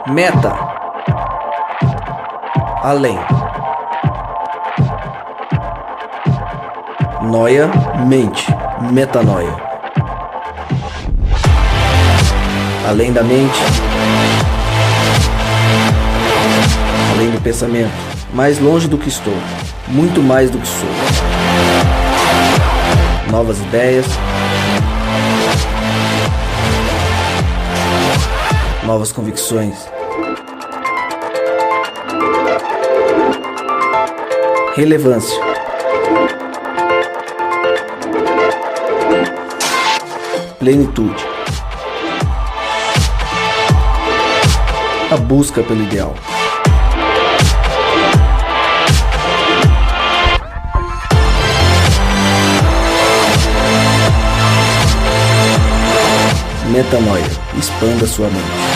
Meta. Além. Noia, mente. Metanoia. Além da mente. Além do pensamento. Mais longe do que estou. Muito mais do que sou. Novas ideias. Novas convicções. Relevância. Plenitude. A busca pelo ideal. Metanoia. Expanda sua mente.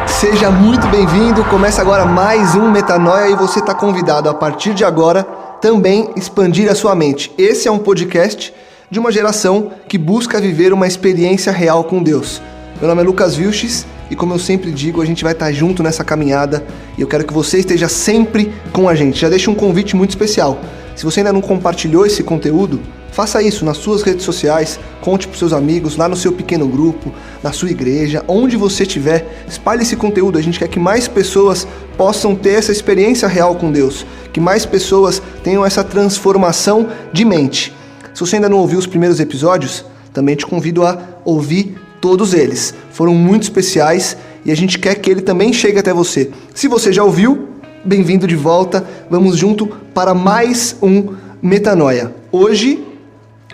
Seja muito bem-vindo. Começa agora mais um Metanoia e você está convidado a partir de agora também expandir a sua mente. Esse é um podcast de uma geração que busca viver uma experiência real com Deus. Meu nome é Lucas Vilches e, como eu sempre digo, a gente vai estar junto nessa caminhada e eu quero que você esteja sempre com a gente. Já deixo um convite muito especial. Se você ainda não compartilhou esse conteúdo, faça isso nas suas redes sociais, conte para os seus amigos, lá no seu pequeno grupo, na sua igreja, onde você estiver, espalhe esse conteúdo. A gente quer que mais pessoas possam ter essa experiência real com Deus, que mais pessoas tenham essa transformação de mente. Se você ainda não ouviu os primeiros episódios, também te convido a ouvir todos eles. Foram muito especiais e a gente quer que ele também chegue até você. Se você já ouviu, bem-vindo de volta. Vamos junto para mais um Metanoia. Hoje,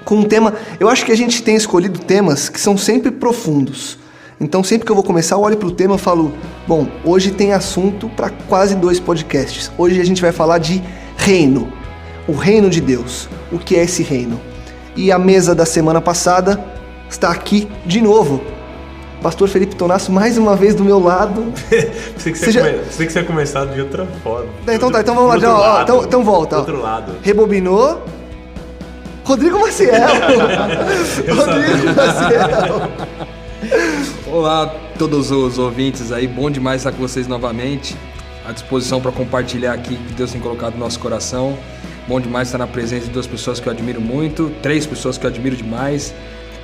com um tema, eu acho que a gente tem escolhido temas que são sempre profundos. Então, sempre que eu vou começar, eu olho para o tema e falo, bom, hoje tem assunto para quase 2 podcasts. Hoje a gente vai falar de reino, o reino de Deus. O que é esse reino? E a mesa da semana passada está aqui de novo. Pastor Felipe Tonasso, mais uma vez do meu lado. Pensei que você ia começar de outra forma. Então vamos lá. Então volta. Do outro lado. Rebobinou. Rodrigo Maciel. Olá a todos os ouvintes aí, bom demais estar com vocês novamente, à disposição para compartilhar aqui o que Deus tem colocado no nosso coração. Bom demais estar na presença de 2 pessoas que eu admiro muito, 3 pessoas que eu admiro demais,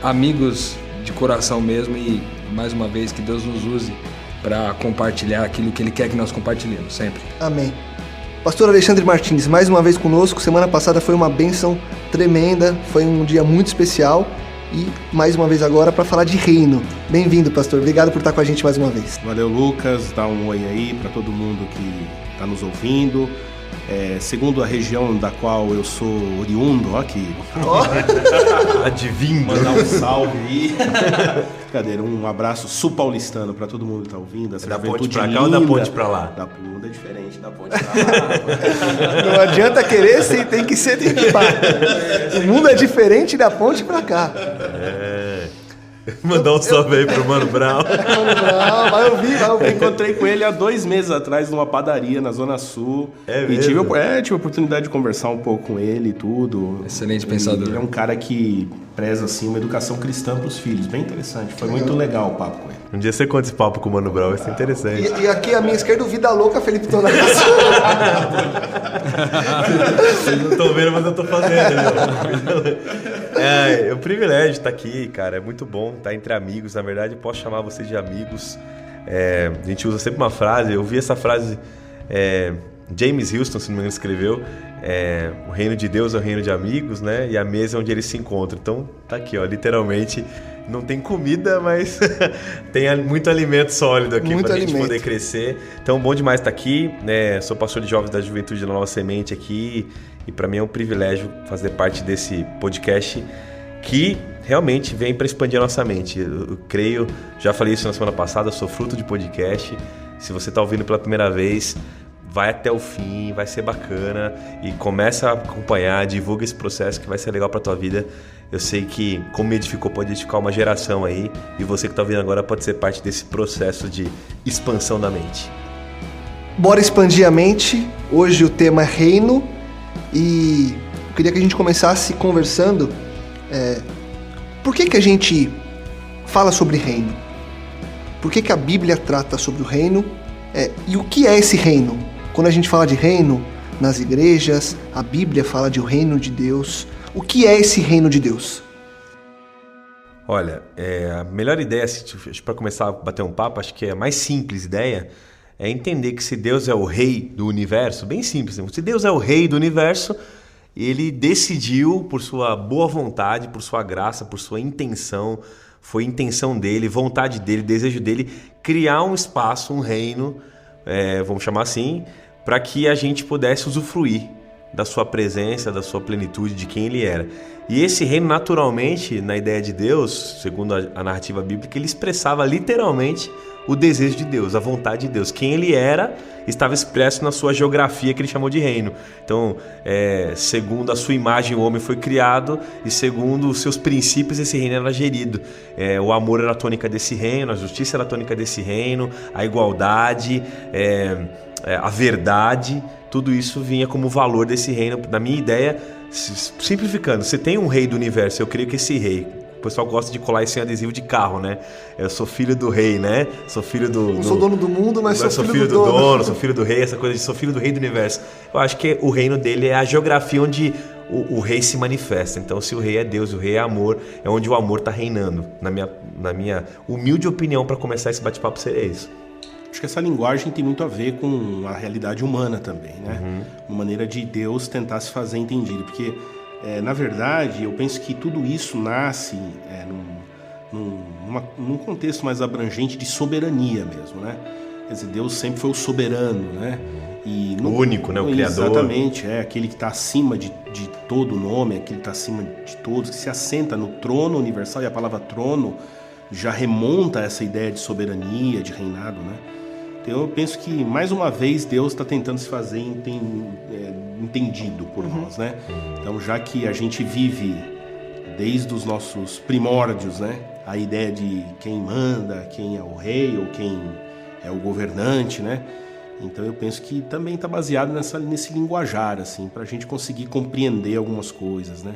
amigos de coração mesmo, e mais uma vez que Deus nos use para compartilhar aquilo que Ele quer que nós compartilhemos, sempre. Amém. Pastor Alexandre Martins, mais uma vez conosco. Semana passada foi uma bênção tremenda, foi um dia muito especial e mais uma vez agora para falar de reino. Bem-vindo, pastor. Obrigado por estar com a gente mais uma vez. Valeu, Lucas. Dá um oi aí para todo mundo que está nos ouvindo. Segundo a região da qual eu sou oriundo, ó aqui. Adivinho. Mandar um salve aí. Brincadeira, um abraço sul-paulistano pra todo mundo que tá ouvindo. Essa da ponte juventude pra cá linda. ou da ponte pra lá? Da ponte é diferente, da ponte pra lá. Não adianta querer, tem que ser, tem que pá. O mundo é diferente da ponte pra cá. Mandar um salve aí pro Mano Brown. Mano Brown, vai ouvir. Eu encontrei com ele há 2 meses atrás numa padaria na Zona Sul. E tive a oportunidade de conversar um pouco com ele e tudo. Excelente pensador. Ele é um cara que preza assim uma educação cristã pros filhos. Bem interessante. Foi muito legal o papo com ele. Um dia você conta esse papo com o Mano Brown, vai ser interessante. E aqui à minha esquerda, o Vida Louca, Felipe Tonasso. Vocês não estão vendo, mas eu tô fazendo. É um privilégio estar aqui, cara. É muito bom estar entre amigos. Na verdade, eu posso chamar vocês de amigos. A gente usa sempre uma frase. Eu vi essa frase, James Houston, se não me engano, escreveu. O reino de Deus é o reino de amigos, né? E a mesa é onde eles se encontram. Então, tá aqui, ó, literalmente. Não tem comida, mas tem muito alimento sólido aqui para a gente poder crescer. Então, bom demais estar aqui. Sou pastor de jovens da Juventude da Nova Semente aqui. E para mim é um privilégio fazer parte desse podcast que realmente vem para expandir a nossa mente. Eu creio, já falei isso na semana passada, sou fruto de podcast. Se você está ouvindo pela primeira vez, vai até o fim, vai ser bacana. E começa a acompanhar, divulga esse processo que vai ser legal para a tua vida. Eu sei que, como me edificou, pode edificar uma geração aí. E você que está ouvindo agora pode ser parte desse processo de expansão da mente. Bora expandir a mente. Hoje o tema é reino. E eu queria que a gente começasse conversando. Por que a gente fala sobre reino? Por que a Bíblia trata sobre o reino? E o que é esse reino? Quando a gente fala de reino nas igrejas, a Bíblia fala de o reino de Deus. O que é esse reino de Deus? Olha, a melhor ideia, para começar a bater um papo, acho que a mais simples ideia é entender que se Deus é o rei do universo, bem simples, se Deus é o rei do universo, ele decidiu por sua boa vontade, por sua graça, por sua intenção, foi intenção dele, vontade dele, desejo dele, criar um espaço, um reino, vamos chamar assim, para que a gente pudesse usufruir da sua presença, da sua plenitude, de quem ele era. E esse reino, naturalmente, na ideia de Deus, segundo a narrativa bíblica, ele expressava literalmente o desejo de Deus, a vontade de Deus. Quem ele era estava expresso na sua geografia, que ele chamou de reino. Então, segundo a sua imagem, o homem foi criado, e segundo os seus princípios, esse reino era gerido. O amor era a tônica desse reino, a justiça era a tônica desse reino, a igualdade, a verdade, tudo isso vinha como valor desse reino. Na minha ideia, simplificando, você tem um rei do universo, eu creio que esse rei, o pessoal gosta de colar isso em adesivo de carro, né? Eu sou filho do rei, né? Sou filho do... Não sou dono do mundo, mas sou filho do dono. Sou filho do rei, essa coisa de sou filho do rei do universo. Eu acho que o reino dele é a geografia onde o rei se manifesta. Então, se o rei é Deus, o rei é amor, é onde o amor está reinando. Na minha humilde opinião, para começar esse bate-papo, seria isso. Acho que essa linguagem tem muito a ver com a realidade humana também, né? Uma maneira de Deus tentar se fazer entendido, porque, na verdade, eu penso que tudo isso nasce num contexto mais abrangente de soberania mesmo, né? Quer dizer, Deus sempre foi o soberano, né? E o único, né? O Criador. Exatamente, aquele que está acima de todo nome, aquele que está acima de todos, que se assenta no trono universal, e a palavra trono já remonta a essa ideia de soberania, de reinado, né? Então eu penso que, mais uma vez, Deus está tentando se fazer entendido por nós, né? Então, já que a gente vive desde os nossos primórdios, né, a ideia de quem manda, quem é o rei ou quem é o governante, né? Então eu penso que também está baseado nesse linguajar, assim, para a gente conseguir compreender algumas coisas, né?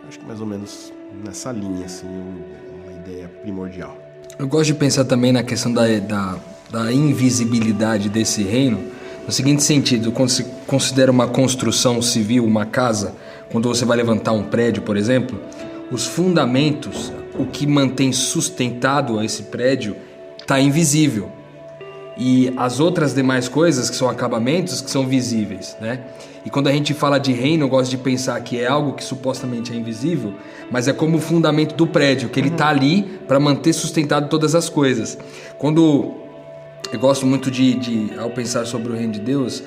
Acho que mais ou menos nessa linha, assim, uma ideia primordial. Eu gosto de pensar também na questão da invisibilidade desse reino, no seguinte sentido: quando se considera uma construção civil, uma casa, quando você vai levantar um prédio, por exemplo, os fundamentos, o que mantém sustentado esse prédio, está invisível. E as outras demais coisas, que são acabamentos, que são visíveis, né? E quando a gente fala de reino, eu gosto de pensar que é algo que supostamente é invisível, mas é como o fundamento do prédio, que ele está ali para manter sustentado todas as coisas. Quando eu gosto muito ao pensar sobre o reino de Deus,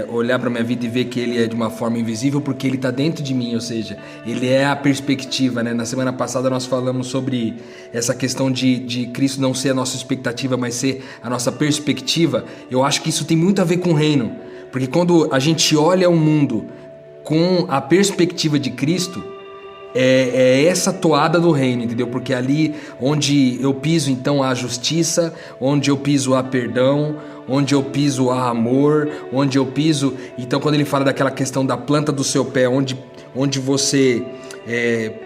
olhar para a minha vida e ver que ele é de uma forma invisível, porque ele está dentro de mim, ou seja, ele é a perspectiva, né? Na semana passada nós falamos sobre essa questão de Cristo não ser a nossa expectativa, mas ser a nossa perspectiva. Eu acho que isso tem muito a ver com o reino, porque quando a gente olha o mundo com a perspectiva de Cristo, é essa toada do reino, entendeu? Porque ali onde eu piso, então, há justiça, onde eu piso há perdão, onde eu piso há amor, onde eu piso... Então, quando ele fala daquela questão da planta do seu pé, onde você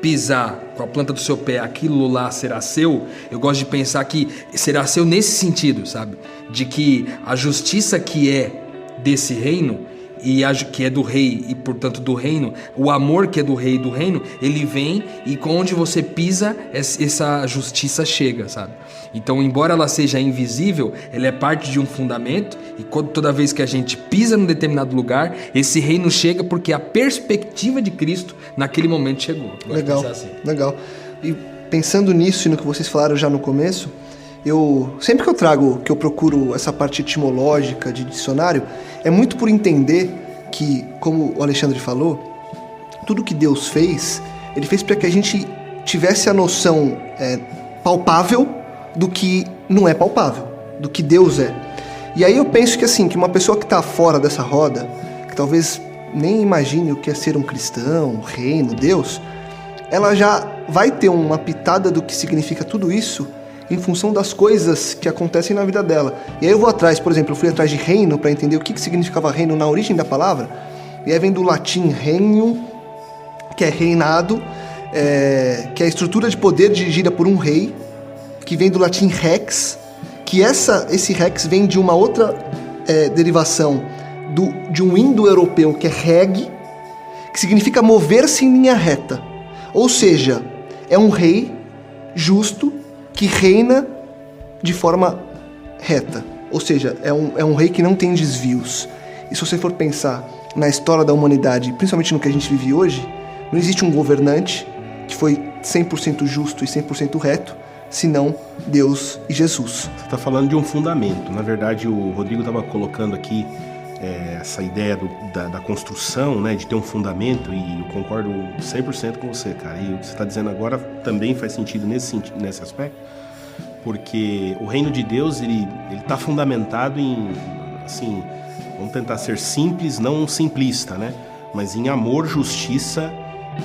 pisar com a planta do seu pé, aquilo lá será seu, eu gosto de pensar que será seu nesse sentido, sabe? De que a justiça que é desse reino, e que é do rei e portanto do reino, o amor que é do rei e do reino, ele vem e onde você pisa, essa justiça chega, sabe? Então, embora ela seja invisível, ela é parte de um fundamento, e toda vez que a gente pisa num determinado lugar, esse reino chega porque a perspectiva de Cristo naquele momento chegou. Legal, assim. Legal. E pensando nisso e no que vocês falaram já no começo, sempre que eu procuro essa parte etimológica de dicionário, é muito por entender que, como o Alexandre falou, tudo que Deus fez, ele fez para que a gente tivesse a noção palpável do que não é palpável, do que Deus é. E aí eu penso que assim, que uma pessoa que está fora dessa roda, que talvez nem imagine o que é ser um cristão, um reino, Deus, ela já vai ter uma pitada do que significa tudo isso em função das coisas que acontecem na vida dela. E aí eu vou atrás, por exemplo, eu fui atrás de reino para entender o que significava reino na origem da palavra, e aí vem do latim regnum, que é reinado, que é a estrutura de poder dirigida por um rei, que vem do latim rex, que esse rex vem de uma outra derivação de um indo-europeu que é reg, que significa mover-se em linha reta. Ou seja, é um rei justo que reina de forma reta. Ou seja, é um rei que não tem desvios. E se você for pensar na história da humanidade, principalmente no que a gente vive hoje, não existe um governante que foi 100% justo e 100% reto, senão Deus e Jesus. Você está falando de um fundamento. Na verdade, o Rodrigo estava colocando aqui essa ideia da construção, né, de ter um fundamento, e eu concordo 100% com você, cara. E o que você está dizendo agora também faz sentido nesse aspecto, porque o reino de Deus, ele está fundamentado em, assim, vamos tentar ser simples, não simplista, né, mas em amor, justiça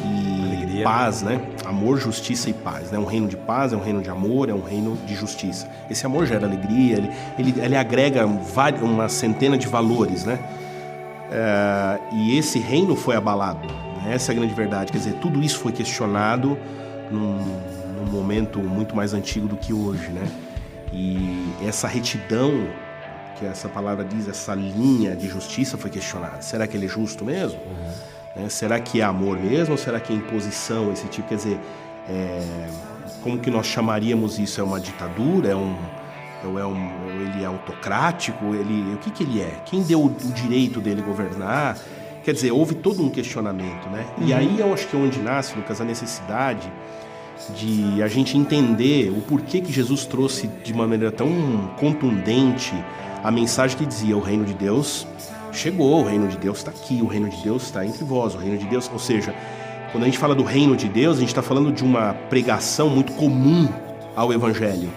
e alegria. Paz, né? Amor, justiça e paz, né? Um reino de paz, é um reino de amor, é um reino de justiça. Esse amor gera alegria, ele agrega uma centena de valores, né? E esse reino foi abalado, né? Essa é a grande verdade. Quer dizer, tudo isso foi questionado num momento muito mais antigo do que hoje, né? E essa retidão, que essa palavra diz, essa linha de justiça foi questionada. Será que ele é justo mesmo? Será que é amor mesmo ou será que é imposição, esse tipo? Quer dizer, como que nós chamaríamos isso? É uma ditadura? Ele é autocrático? O que ele é? Quem deu o direito dele governar? Quer dizer, houve todo um questionamento, né? E aí eu acho que é onde nasce, Lucas, a necessidade de a gente entender o porquê que Jesus trouxe de uma maneira tão contundente a mensagem que dizia: o reino de Deus chegou, o reino de Deus está aqui, o reino de Deus está entre vós, o reino de Deus... Ou seja, quando a gente fala do reino de Deus, a gente está falando de uma pregação muito comum ao Evangelho.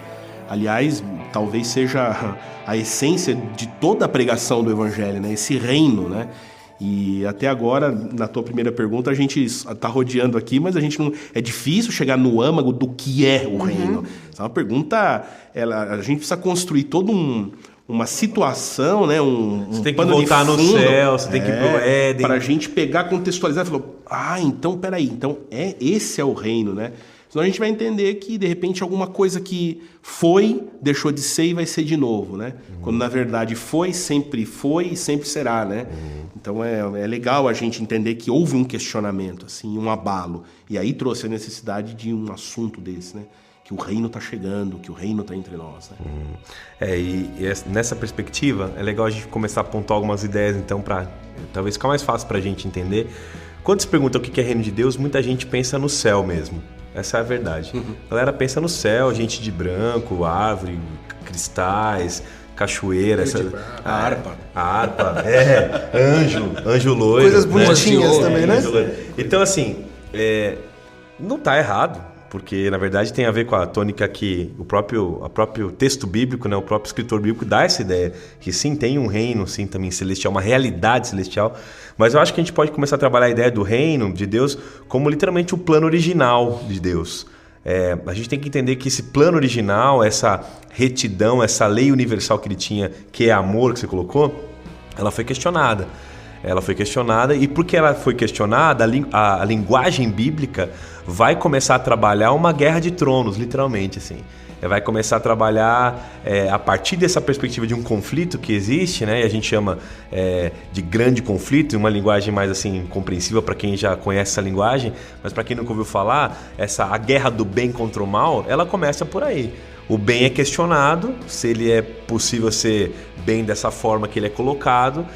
Aliás, talvez seja a essência de toda a pregação do Evangelho, né? Esse reino, né? E até agora, na tua primeira pergunta, a gente está rodeando aqui, mas a gente não... É difícil chegar no âmago do que é o reino. Essa é uma pergunta... a gente precisa construir todo uma situação, né? Você tem que voltar no céu, você tem que ir pro Éden. Para a gente pegar, contextualizar e falar, então, peraí, então esse é o reino, né? Senão a gente vai entender que, de repente, alguma coisa que foi, deixou de ser e vai ser de novo, né? Quando, na verdade, foi e sempre será, né? Então, é legal a gente entender que houve um questionamento, assim, um abalo. E aí trouxe a necessidade de um assunto desse, né? Que o reino está chegando, que o reino está entre nós, né? E nessa perspectiva, é legal a gente começar a apontar algumas ideias, então, para talvez ficar mais fácil para a gente entender. Quando se pergunta o que é reino de Deus, muita gente pensa no céu mesmo. Essa é a verdade. A galera pensa no céu, gente de branco, árvore, cristais, cachoeira, a harpa, anjo loiro. Coisas bonitinhas, né? Também, né? Então, assim, não está errado, porque na verdade tem a ver com a tônica que o próprio texto bíblico, né, o próprio escritor bíblico dá essa ideia, que sim, tem um reino, sim, também celestial, uma realidade celestial, mas eu acho que a gente pode começar a trabalhar a ideia do reino de Deus como literalmente o plano original de Deus. A gente tem que entender que esse plano original, essa retidão, essa lei universal que ele tinha, que é amor, que você colocou, ela foi questionada. E porque ela foi questionada, a linguagem bíblica vai começar a trabalhar uma guerra de tronos, literalmente, assim. Vai começar a trabalhar a partir dessa perspectiva de um conflito que existe, né? E a gente chama de grande conflito, uma linguagem mais assim compreensível para quem já conhece essa linguagem, mas para quem nunca ouviu falar, a guerra do bem contra o mal, ela começa por aí. O bem é questionado, se ele é possível ser bem dessa forma que ele é colocado.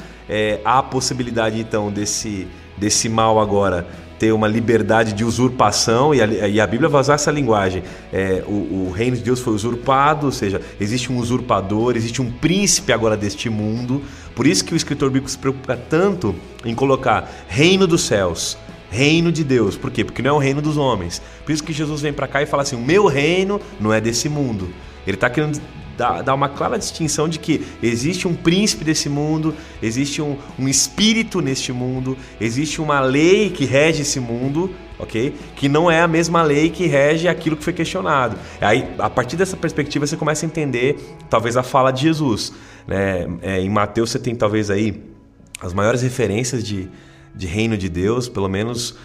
Há a possibilidade, então, desse mal agora ter uma liberdade de usurpação, e a Bíblia vai usar essa linguagem. O reino de Deus foi usurpado, ou seja, existe um usurpador, existe um príncipe agora deste mundo. Por isso que o escritor bíblico se preocupa tanto em colocar reino dos céus, reino de Deus. Por quê? Porque não é o reino dos homens. Por isso que Jesus vem para cá e fala assim: o meu reino não é desse mundo. Ele está querendo dar uma clara distinção de que existe um príncipe desse mundo, existe um espírito neste mundo, existe uma lei que rege esse mundo, ok? Que não é a mesma lei que rege aquilo que foi questionado. Aí, a partir dessa perspectiva, você começa a entender, talvez, a fala de Jesus, né? Em Mateus você tem, talvez, aí as maiores referências de reino de Deus, pelo menos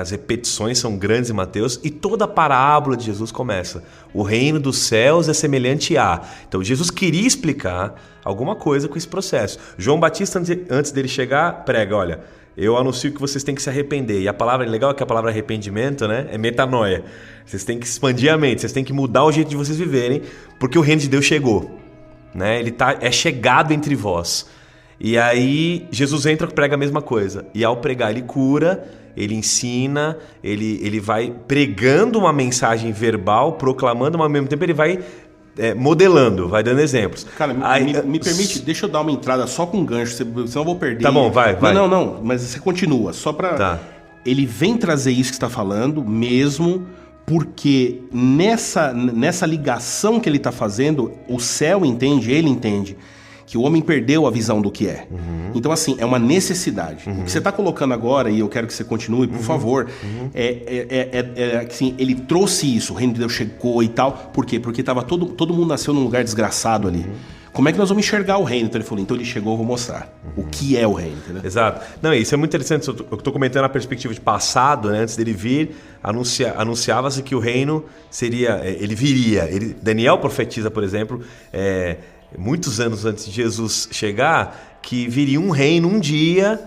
as repetições são grandes em Mateus, e toda a parábola de Jesus começa. O reino dos céus é semelhante a... Então Jesus queria explicar alguma coisa com esse processo. João Batista, antes dele chegar, prega, olha, eu anuncio que vocês têm que se arrepender. E a palavra legal é que a palavra arrependimento, né, é metanoia. Vocês têm que expandir a mente, vocês têm que mudar o jeito de vocês viverem, porque o reino de Deus chegou. Né? Ele é chegado entre vós. E aí Jesus entra e prega a mesma coisa. E ao pregar ele cura, ele ensina, ele vai pregando uma mensagem verbal, proclamando, mas ao mesmo tempo ele vai modelando, vai dando exemplos. Cara, me permite, deixa eu dar uma entrada só com um gancho, senão eu vou perder. Tá bom, vai. Não, mas você continua, só pra... Tá. Ele vem trazer isso que você está falando, mesmo porque nessa ligação que ele está fazendo, o céu entende, ele entende, que o homem perdeu a visão do que é. Uhum. Então, assim, é uma necessidade. Uhum. O que você está colocando agora, e eu quero que você continue, por favor, assim, ele trouxe isso, o reino de Deus chegou e tal. Por quê? Porque todo mundo nasceu num lugar desgraçado ali. Como é que nós vamos enxergar o reino? Então ele falou, então ele chegou, eu vou mostrar o que é o reino, entendeu? Exato. Não, isso é muito interessante, eu estou comentando a perspectiva de passado, né? Antes dele vir, anunciava-se que o reino seria, ele viria. Daniel profetiza, por exemplo, muitos anos antes de Jesus chegar, que viria um reino um dia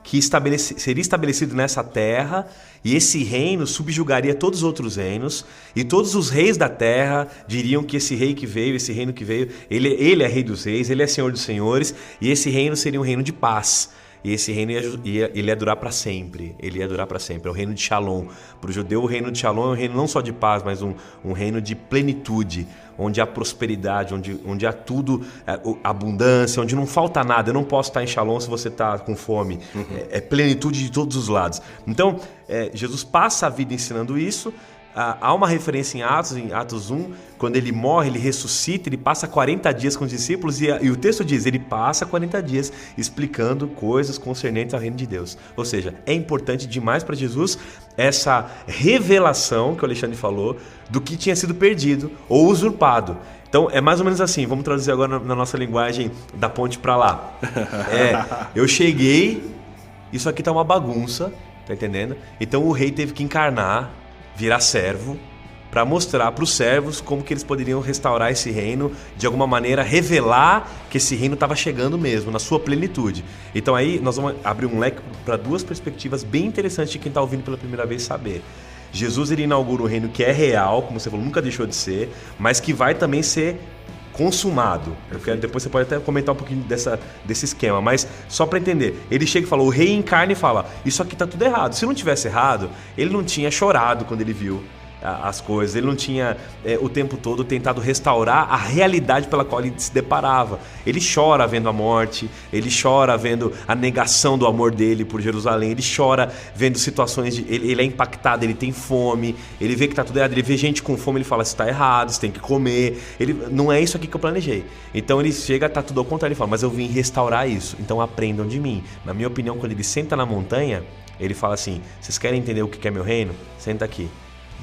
que seria estabelecido nessa terra, e esse reino subjugaria todos os outros reinos, e todos os reis da terra diriam que esse rei que veio, esse reino que veio, ele é rei dos reis, ele é senhor dos senhores, e esse reino seria um reino de paz. E esse reino ele ia durar para sempre. Ele ia durar para sempre. É o reino de Shalom. Para o judeu, o reino de Shalom é um reino não só de paz, mas um reino de plenitude, onde há prosperidade, onde há tudo, abundância, onde não falta nada. Eu não posso estar em Shalom se você está com fome. Uhum. É plenitude de todos os lados. Então, Jesus passa a vida ensinando isso. Há uma referência em Atos 1, quando ele morre, ele ressuscita, ele passa 40 dias com os discípulos e o texto diz, ele passa 40 dias explicando coisas concernentes ao reino de Deus. Ou seja, é importante demais para Jesus essa revelação que o Alexandre falou do que tinha sido perdido ou usurpado. Então é mais ou menos assim, vamos traduzir agora na nossa linguagem da ponte para lá. Eu cheguei, isso aqui tá uma bagunça, tá entendendo? Então o rei teve que encarnar, virar servo, para mostrar para os servos como que eles poderiam restaurar esse reino, de alguma maneira revelar que esse reino estava chegando mesmo, na sua plenitude. Então aí nós vamos abrir um leque para duas perspectivas bem interessantes de quem está ouvindo pela primeira vez saber. Jesus ele inaugura um reino que é real, como você falou, nunca deixou de ser, mas que vai também ser consumado. Depois você pode até comentar um pouquinho desse esquema, mas só para entender, ele chega e fala, o rei encarna e fala, isso aqui tá tudo errado. Se não tivesse errado, ele não tinha chorado quando ele viu as coisas, ele não tinha o tempo todo tentado restaurar a realidade pela qual ele se deparava. Ele chora vendo a morte, ele chora vendo a negação do amor dele por Jerusalém, ele chora vendo situações ele é impactado, ele tem fome, ele vê que tá tudo errado, ele vê gente com fome, ele fala, isso tá errado, você tem que comer, não é isso aqui que eu planejei. Então ele chega, tá tudo ao contrário, ele fala, mas eu vim restaurar isso, então aprendam de mim. Na minha opinião, quando ele senta na montanha, ele fala assim, vocês querem entender o que é meu reino? Senta aqui.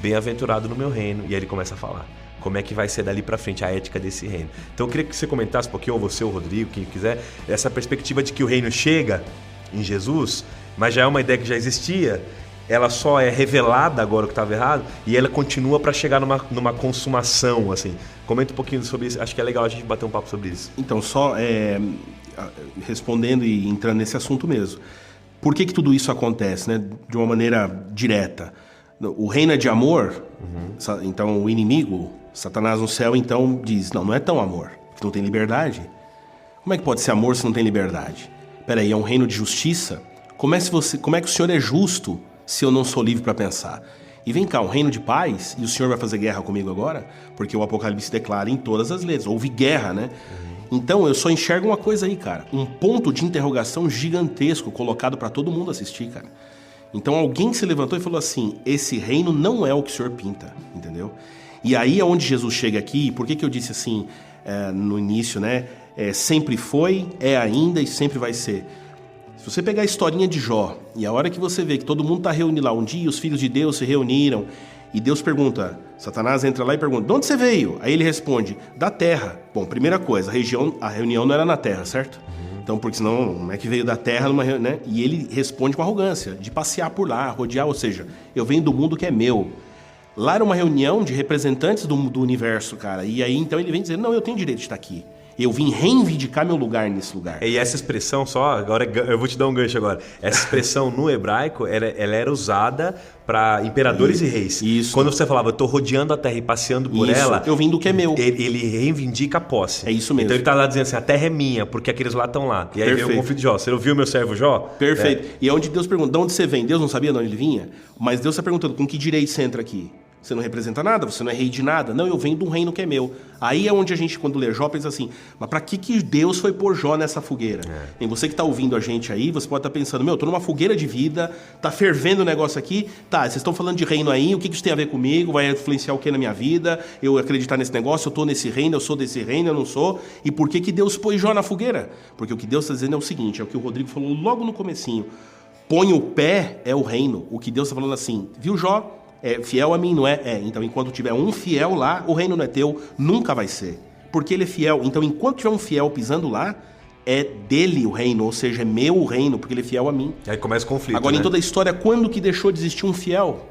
Bem-aventurado no meu reino. E aí ele começa a falar como é que vai ser dali pra frente a ética desse reino. Então eu queria que você comentasse um pouquinho, ou você, ou o Rodrigo, quem quiser, essa perspectiva de que o reino chega em Jesus, mas já é uma ideia que já existia, ela só é revelada agora o que estava errado, e ela continua para chegar numa consumação, assim. Comenta um pouquinho sobre isso, acho que é legal a gente bater um papo sobre isso. Então, só respondendo e entrando nesse assunto mesmo, por que tudo isso acontece, né? De uma maneira direta? O reino é de amor, então o inimigo, Satanás no céu, então diz, não é tão amor, porque não tem liberdade. Como é que pode ser amor se não tem liberdade? Peraí, é um reino de justiça? Como é que o Senhor é justo se eu não sou livre para pensar? E vem cá, um reino de paz, e o Senhor vai fazer guerra comigo agora? Porque o Apocalipse declara em todas as letras, houve guerra, né? Então eu só enxergo uma coisa aí, cara, um ponto de interrogação gigantesco colocado para todo mundo assistir, cara. Então alguém se levantou e falou assim, esse reino não é o que o Senhor pinta, entendeu? E aí é onde Jesus chega aqui, e por que eu disse assim no início, né? Sempre foi, é ainda e sempre vai ser. Se você pegar a historinha de Jó, e a hora que você vê que todo mundo está reunido lá, um dia os filhos de Deus se reuniram, e Deus pergunta, Satanás entra lá e pergunta, de onde você veio? Aí ele responde, da terra. Bom, primeira coisa, a reunião não era na terra, certo? Então, porque senão, como é que veio da terra numa reunião, né? E ele responde com arrogância, de passear por lá, rodear, ou seja, eu venho do mundo que é meu. Lá era uma reunião de representantes do universo, cara. E aí, então, ele vem dizendo, não, eu tenho direito de estar aqui. Eu vim reivindicar meu lugar nesse lugar. E essa expressão, só, agora eu vou te dar um gancho agora. Essa expressão no hebraico, ela era usada para imperadores e reis. Isso. Quando você falava, eu estou rodeando a terra e passeando por ela... Eu vim do que é meu. Ele reivindica a posse. É isso mesmo. Então ele está lá dizendo assim, a terra é minha, porque aqueles lá estão lá. E aí vem o conflito de Jó. Você ouviu meu servo Jó? Perfeito. E é onde Deus pergunta, de onde você vem? Deus não sabia de onde ele vinha? Mas Deus está perguntando, com que direito você entra aqui? Você não representa nada, você não é rei de nada. Não, eu venho de um reino que é meu. Aí é onde a gente, quando lê Jó, pensa assim, mas pra que Deus foi pôr Jó nessa fogueira? E você que tá ouvindo a gente aí, você pode estar pensando, eu tô numa fogueira de vida, tá fervendo o negócio aqui, tá, vocês estão falando de reino aí, o que isso tem a ver comigo? Vai influenciar o que na minha vida? Eu acreditar nesse negócio, eu tô nesse reino, eu sou desse reino, eu não sou. E por que Deus pôs Jó na fogueira? Porque o que Deus está dizendo é o seguinte, é o que o Rodrigo falou logo no comecinho. Põe o pé é o reino. O que Deus está falando assim, viu Jó? É fiel a mim, não é? Então, enquanto tiver um fiel lá, o reino não é teu, nunca vai ser. Porque ele é fiel. Então, enquanto tiver um fiel pisando lá, é dele o reino, ou seja, é meu o reino, porque ele é fiel a mim. Aí começa o conflito, Agora, né? em toda a história, quando que deixou de existir um fiel?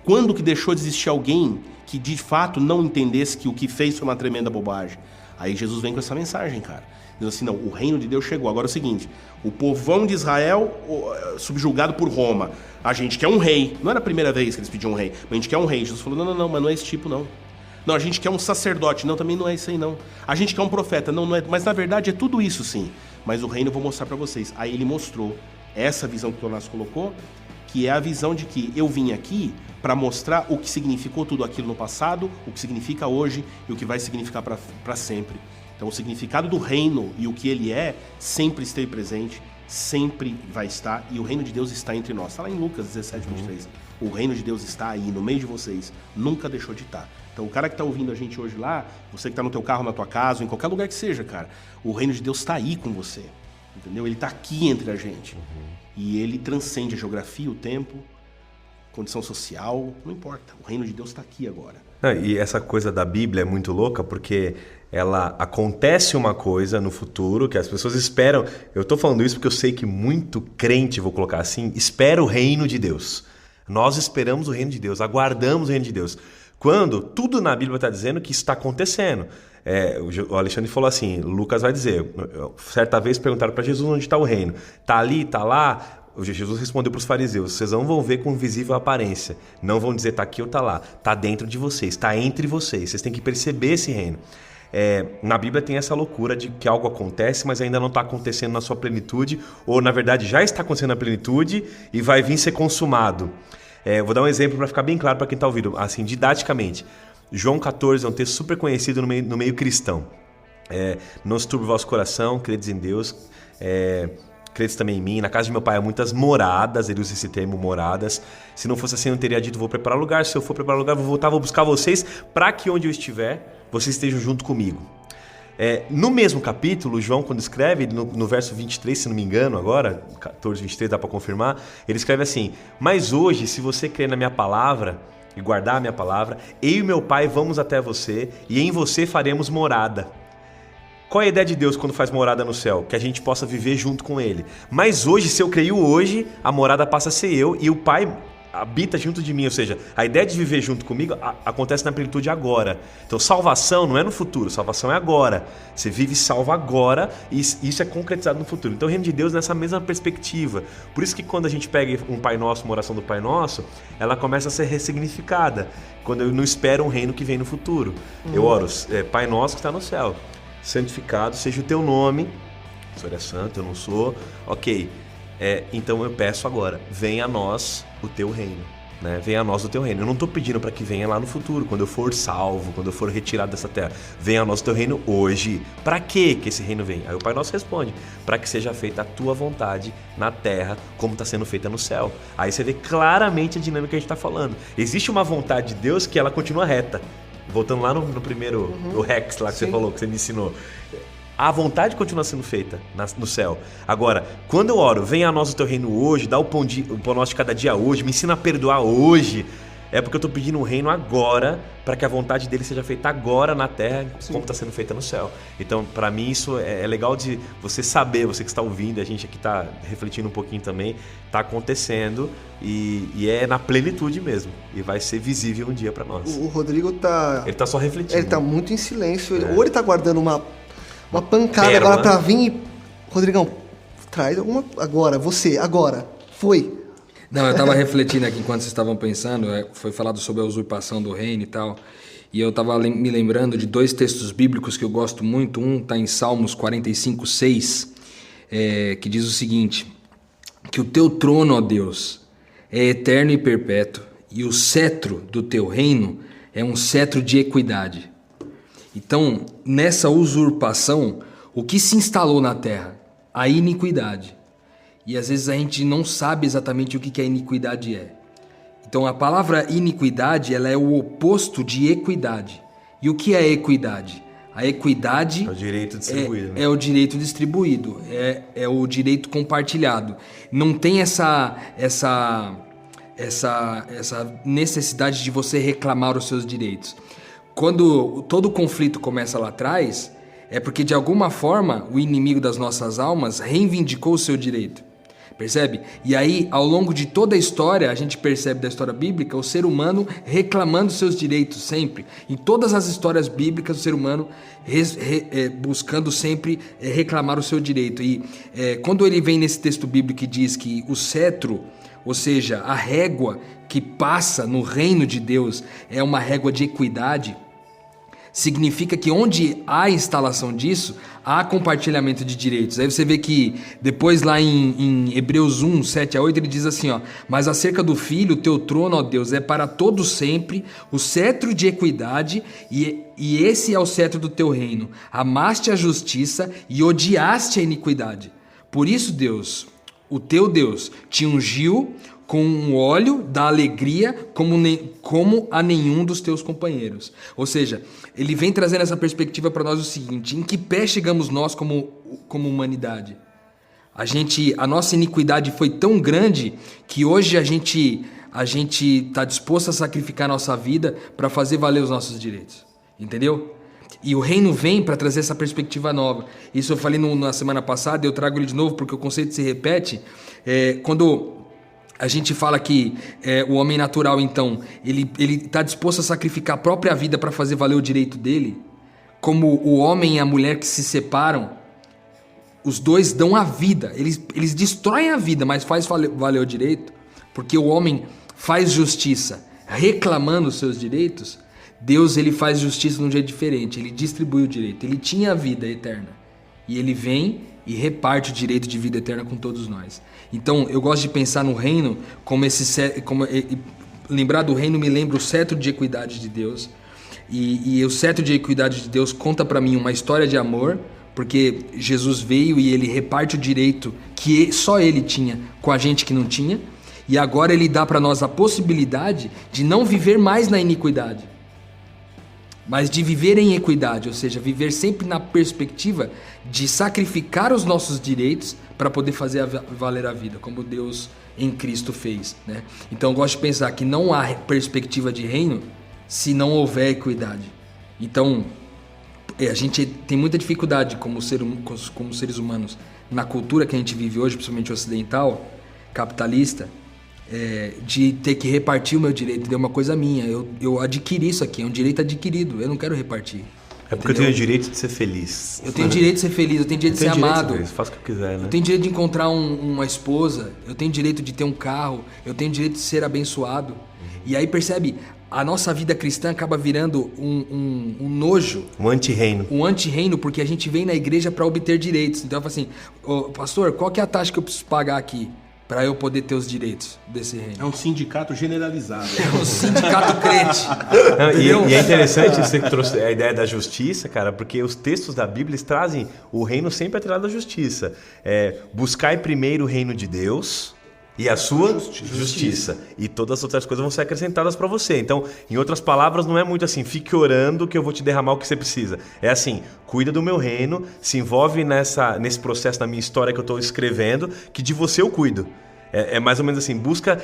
Quando que deixou de existir alguém que, de fato, não entendesse que o que fez foi uma tremenda bobagem? Aí Jesus vem com essa mensagem, cara. Diz assim, não, o reino de Deus chegou. Agora é o seguinte, o povão de Israel subjugado por Roma. A gente quer um rei. Não era a primeira vez que eles pediam um rei, mas a gente quer um rei. Jesus falou, não, mas não é esse tipo, não. Não, a gente quer um sacerdote. Não, também não é isso aí, não. A gente quer um profeta. Não é. Mas na verdade é tudo isso, sim. Mas o reino eu vou mostrar para vocês. Aí ele mostrou essa visão que o Tonás colocou, que é a visão de que eu vim aqui para mostrar o que significou tudo aquilo no passado, o que significa hoje e o que vai significar para sempre. Então, o significado do reino e o que ele é sempre esteve presente, sempre vai estar, e o reino de Deus está entre nós. Está lá em Lucas 17, 23. O reino de Deus está aí, no meio de vocês, nunca deixou de estar. Então, o cara que está ouvindo a gente hoje lá, você que está no teu carro, na tua casa, em qualquer lugar que seja, cara, o reino de Deus está aí com você, entendeu? Ele está aqui entre a gente. E ele transcende a geografia, o tempo, condição social, não importa. O reino de Deus está aqui agora. E essa coisa da Bíblia é muito louca porque ela acontece uma coisa no futuro que as pessoas esperam. Eu estou falando isso porque eu sei que muito crente, vou colocar assim, espera o reino de Deus. Nós esperamos o reino de Deus, aguardamos o reino de Deus. Quando tudo na Bíblia está dizendo que isso está acontecendo. O Alexandre falou assim, Lucas vai dizer, certa vez perguntaram para Jesus onde está o reino. Está ali, está lá? Jesus respondeu para os fariseus, vocês não vão ver com visível aparência, não vão dizer está aqui ou está lá, está dentro de vocês, está entre vocês têm que perceber esse reino. Na Bíblia tem essa loucura de que algo acontece, mas ainda não está acontecendo na sua plenitude, ou na verdade já está acontecendo na plenitude e vai vir ser consumado. Vou dar um exemplo para ficar bem claro para quem está ouvindo, assim, didaticamente. João 14 é um texto super conhecido no meio cristão. Não se turbe o vosso coração, credes em Deus, credes também em mim. Na casa de meu pai há muitas moradas, ele usa esse termo, moradas. Se não fosse assim, eu teria dito, vou preparar lugar. Se eu for preparar lugar, vou voltar, vou buscar vocês, para que onde eu estiver, vocês estejam junto comigo. No mesmo capítulo, João, quando escreve, no verso 23, se não me engano agora, 14, 23, dá para confirmar, ele escreve assim, mas hoje, se você crer na minha palavra e guardar a minha palavra, eu e meu pai vamos até você e em você faremos morada. Qual é a ideia de Deus quando faz morada no céu? Que a gente possa viver junto com Ele. Mas hoje, se eu creio hoje, a morada passa a ser eu e o Pai habita junto de mim. Ou seja, a ideia de viver junto comigo acontece na plenitude agora. Então, salvação não é no futuro, salvação é agora. Você vive salvo agora e isso é concretizado no futuro. Então, o reino de Deus nessa mesma perspectiva. Por isso que quando a gente pega um Pai Nosso, uma oração do Pai Nosso, ela começa a ser ressignificada. Quando eu não espero um reino que vem no futuro. Eu oro, Pai Nosso que está no céu. Santificado seja o teu nome. O Senhor é santo, eu não sou. Ok, então eu peço agora, venha a nós o teu reino, né? Venha a nós o teu reino. Eu não estou pedindo para que venha lá no futuro, quando eu for salvo, quando eu for retirado dessa terra. Venha a nós o teu reino hoje. Para que esse reino vem? Aí o Pai Nosso responde, para que seja feita a tua vontade na terra, como está sendo feita no céu. Aí você vê claramente a dinâmica que a gente está falando. Existe uma vontade de Deus que ela continua reta. Voltando lá no primeiro, o Rex lá que você falou, que você me ensinou. A vontade continua sendo feita no céu. Agora, quando eu oro, venha a nós o teu reino hoje, dá o pão nosso de cada dia hoje, me ensina a perdoar hoje. é porque eu estou pedindo um reino agora, para que a vontade dele seja feita agora na terra, como está sendo feita no céu. Então, para mim, isso é legal de você saber, você que está ouvindo, a gente aqui está refletindo um pouquinho também, está acontecendo e é na plenitude mesmo. E vai ser visível um dia para nós. O Rodrigo tá... Ele está só refletindo. Ele tá muito em silêncio. Ou ele tá guardando uma pancada pérola agora para vir e... Rodrigão, traz alguma... Agora, agora. Foi. Não, eu estava refletindo aqui enquanto vocês estavam pensando, foi falado sobre a usurpação do reino e tal, e eu estava me lembrando de 2 textos bíblicos que eu gosto muito. Um está em Salmos 45:6, que diz o seguinte: que o teu trono, ó Deus, é eterno e perpétuo, e o cetro do teu reino é um cetro de equidade. Então, nessa usurpação, o que se instalou na terra? A iniquidade. E às vezes a gente não sabe exatamente o que a iniquidade é. Então a palavra iniquidade, ela é o oposto de equidade. E o que é equidade? A equidade é o direito distribuído. É o direito distribuído, é o direito compartilhado. Não tem essa necessidade de você reclamar os seus direitos. Quando todo conflito começa lá atrás, é porque de alguma forma o inimigo das nossas almas reivindicou o seu direito. Percebe? E aí, ao longo de toda a história, a gente percebe da história bíblica o ser humano reclamando seus direitos sempre. Em todas as histórias bíblicas, o ser humano buscando sempre reclamar o seu direito. E quando ele vem nesse texto bíblico que diz que o cetro, ou seja, a régua que passa no reino de Deus é uma régua de equidade, significa que onde há instalação disso, há compartilhamento de direitos. Aí você vê que depois lá em Hebreus 1, 7-8, ele diz assim, ó: mas acerca do Filho, o teu trono, ó Deus, é para todo sempre, o cetro de equidade, e esse é o cetro do teu reino. Amaste a justiça e odiaste a iniquidade. Por isso, Deus, o teu Deus, te ungiu com um óleo da alegria como a nenhum dos teus companheiros. Ou seja, ele vem trazendo essa perspectiva para nós o seguinte: em que pé chegamos nós como humanidade? A nossa iniquidade foi tão grande que hoje a gente está disposto a sacrificar a nossa vida para fazer valer os nossos direitos. Entendeu? E o reino vem para trazer essa perspectiva nova. Isso eu falei na semana passada, eu trago ele de novo porque o conceito se repete. Quando a gente fala que o homem natural, então, ele está disposto a sacrificar a própria vida para fazer valer o direito dele, como o homem e a mulher que se separam, os dois dão a vida, eles destroem a vida, mas faz valer o direito, porque o homem faz justiça reclamando os seus direitos. Deus, ele faz justiça de um jeito diferente, ele distribui o direito, ele tinha a vida eterna, e ele vem e reparte o direito de vida eterna com todos nós. Então, eu gosto de pensar no reino lembrar do reino me lembra o cetro de equidade de Deus, e o cetro de equidade de Deus conta para mim uma história de amor, porque Jesus veio e ele reparte o direito que só ele tinha com a gente que não tinha, e agora ele dá para nós a possibilidade de não viver mais na iniquidade, mas de viver em equidade, ou seja, viver sempre na perspectiva de sacrificar os nossos direitos para poder fazer valer a vida, como Deus em Cristo fez, né? Então eu gosto de pensar que não há perspectiva de reino se não houver equidade. Então, a gente tem muita dificuldade como seres humanos, na cultura que a gente vive hoje, principalmente ocidental, capitalista, de ter que repartir o meu direito, é uma coisa minha, eu adquiri isso aqui, é um direito adquirido, eu não quero repartir. É porque entendeu? Eu tenho o direito de ser feliz. Eu tenho o direito de ser feliz, eu tenho o direito de ser amado. Faço o que eu quiser, né? Eu tenho o direito de encontrar uma esposa, eu tenho o direito de ter um carro, eu tenho o direito de ser abençoado. E aí percebe, a nossa vida cristã acaba virando um nojo. Um anti-reino. Um anti-reino, porque a gente vem na igreja para obter direitos. Então eu falo assim, pastor, qual que é a taxa que eu preciso pagar aqui para eu poder ter os direitos desse reino? É um sindicato generalizado. É um sindicato crente. E é interessante você que trouxe a ideia da justiça, cara, porque os textos da Bíblia eles trazem o reino sempre atrelado à justiça. Buscai primeiro o reino de Deus e a sua justiça. E todas as outras coisas vão ser acrescentadas para você. Então, em outras palavras, não é muito assim, fique orando que eu vou te derramar o que você precisa. É assim, cuida do meu reino, se envolve nesse processo, na minha história que eu estou escrevendo, que de você eu cuido. É mais ou menos assim, busca,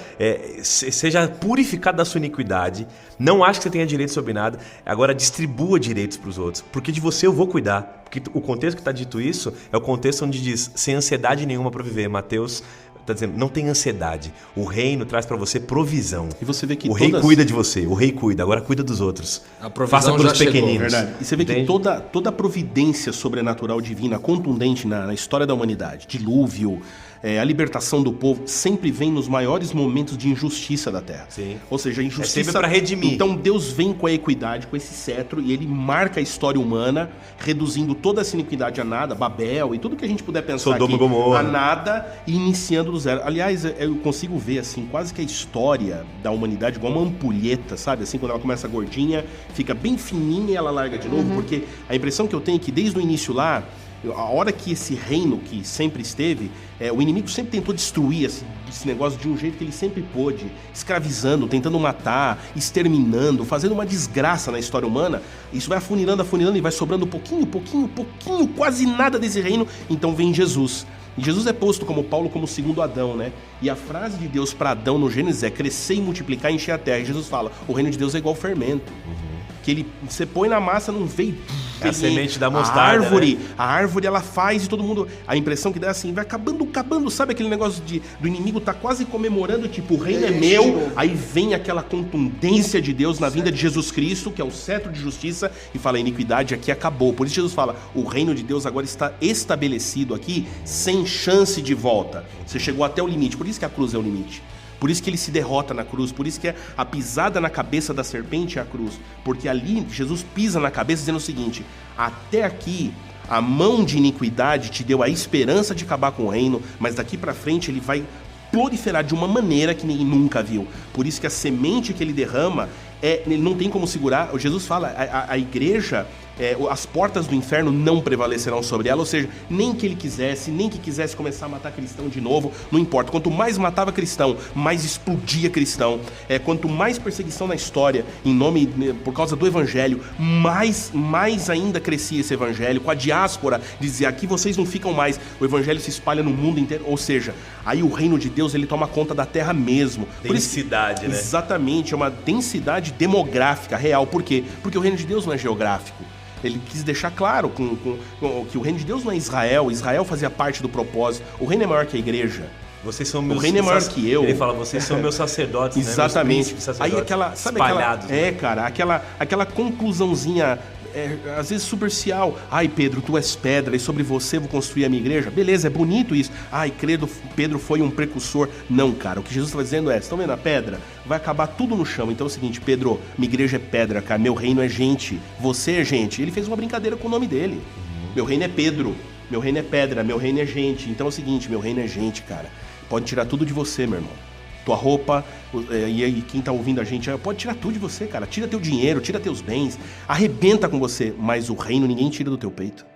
seja purificado da sua iniquidade, não ache que você tenha direito sobre nada, agora distribua direitos para os outros, porque de você eu vou cuidar. Porque o contexto que está dito isso é o contexto onde diz, sem ansiedade nenhuma para viver. Mateus está dizendo, não tem ansiedade, o reino traz para você provisão. E você vê que o rei cuida de você, o rei cuida, agora cuida dos outros. A provisão Faça pelos já pequeninos. Verdade. E você vê Entende? que toda a providência sobrenatural divina, contundente na história da humanidade, dilúvio, a libertação do povo, sempre vem nos maiores momentos de injustiça da Terra. Sim. Ou seja, a injustiça... É sempre para redimir. Então Deus vem com a equidade, com esse cetro, e ele marca a história humana, reduzindo toda essa iniquidade a nada, Babel e tudo que a gente puder pensar Sodoma e aqui, Gomorra. a nada, e iniciando do zero. Aliás, eu consigo ver, assim, quase que a história da humanidade igual uma ampulheta, sabe? Assim, quando ela começa gordinha, fica bem fininha e ela larga de novo, porque a impressão que eu tenho é que desde o início lá, a hora que esse reino que sempre esteve, o inimigo sempre tentou destruir esse negócio de um jeito que ele sempre pôde, escravizando, tentando matar, exterminando, fazendo uma desgraça na história humana. Isso vai afunilando e vai sobrando pouquinho, quase nada desse reino. Então vem Jesus. E Jesus é posto como Paulo como o segundo Adão, né? E a frase de Deus para Adão no Gênesis é crescer e multiplicar e encher a terra. E Jesus fala, o reino de Deus é igual fermento. Que você põe na massa, não veio... É a semente da mostarda, A árvore ela faz e todo mundo... A impressão que dá é assim, vai acabando, sabe aquele negócio do inimigo tá quase comemorando, tipo, o reino é meu, aí vem aquela contundência de Deus na vinda de Jesus Cristo, que é o cetro de justiça, e fala, a iniquidade aqui acabou. Por isso Jesus fala, o reino de Deus agora está estabelecido aqui, sem chance de volta. Você chegou até o limite, por isso que a cruz é o limite. Por isso que ele se derrota na cruz, por isso que a pisada na cabeça da serpente é a cruz. Porque ali Jesus pisa na cabeça dizendo o seguinte, até aqui a mão de iniquidade te deu a esperança de acabar com o reino, mas daqui pra frente ele vai proliferar de uma maneira que ninguém nunca viu. Por isso que a semente que ele derrama, ele não tem como segurar. Jesus fala, a igreja... as portas do inferno não prevalecerão sobre ela, ou seja, nem que ele quisesse, nem que quisesse começar a matar cristão de novo, não importa, quanto mais matava cristão, mais explodia cristão, quanto mais perseguição na história, por causa do evangelho, mais ainda crescia esse evangelho, com a diáspora, dizia, aqui vocês não ficam mais, o evangelho se espalha no mundo inteiro, ou seja, aí o reino de Deus, ele toma conta da terra mesmo. Densidade, né? Exatamente, é uma densidade demográfica real, por quê? Porque o reino de Deus não é geográfico. Ele quis deixar claro que o reino de Deus não é Israel. Israel fazia parte do propósito. O reino é maior que a igreja. Vocês são meus... O reino é maior que eu. Ele fala, vocês são meus sacerdotes, exatamente. Né? Sacerdotes aí aquela... Sabe espalhados. aquela conclusãozinha... às vezes superficial. Ai, Pedro, tu és pedra e sobre você vou construir a minha igreja. Beleza, é bonito isso. Ai, credo, Pedro foi um precursor. Não, cara, o que Jesus está dizendo é, estão vendo a pedra? Vai acabar tudo no chão. Então é o seguinte, Pedro, minha igreja é pedra, cara, meu reino é gente, você é gente. Ele fez uma brincadeira com o nome dele. Meu reino é Pedro, meu reino é pedra, meu reino é gente. Então é o seguinte, meu reino é gente, cara. Pode tirar tudo de você, meu irmão. Tua roupa, e aí quem tá ouvindo a gente, pode tirar tudo de você, cara. Tira teu dinheiro, tira teus bens, arrebenta com você, mas o reino ninguém tira do teu peito.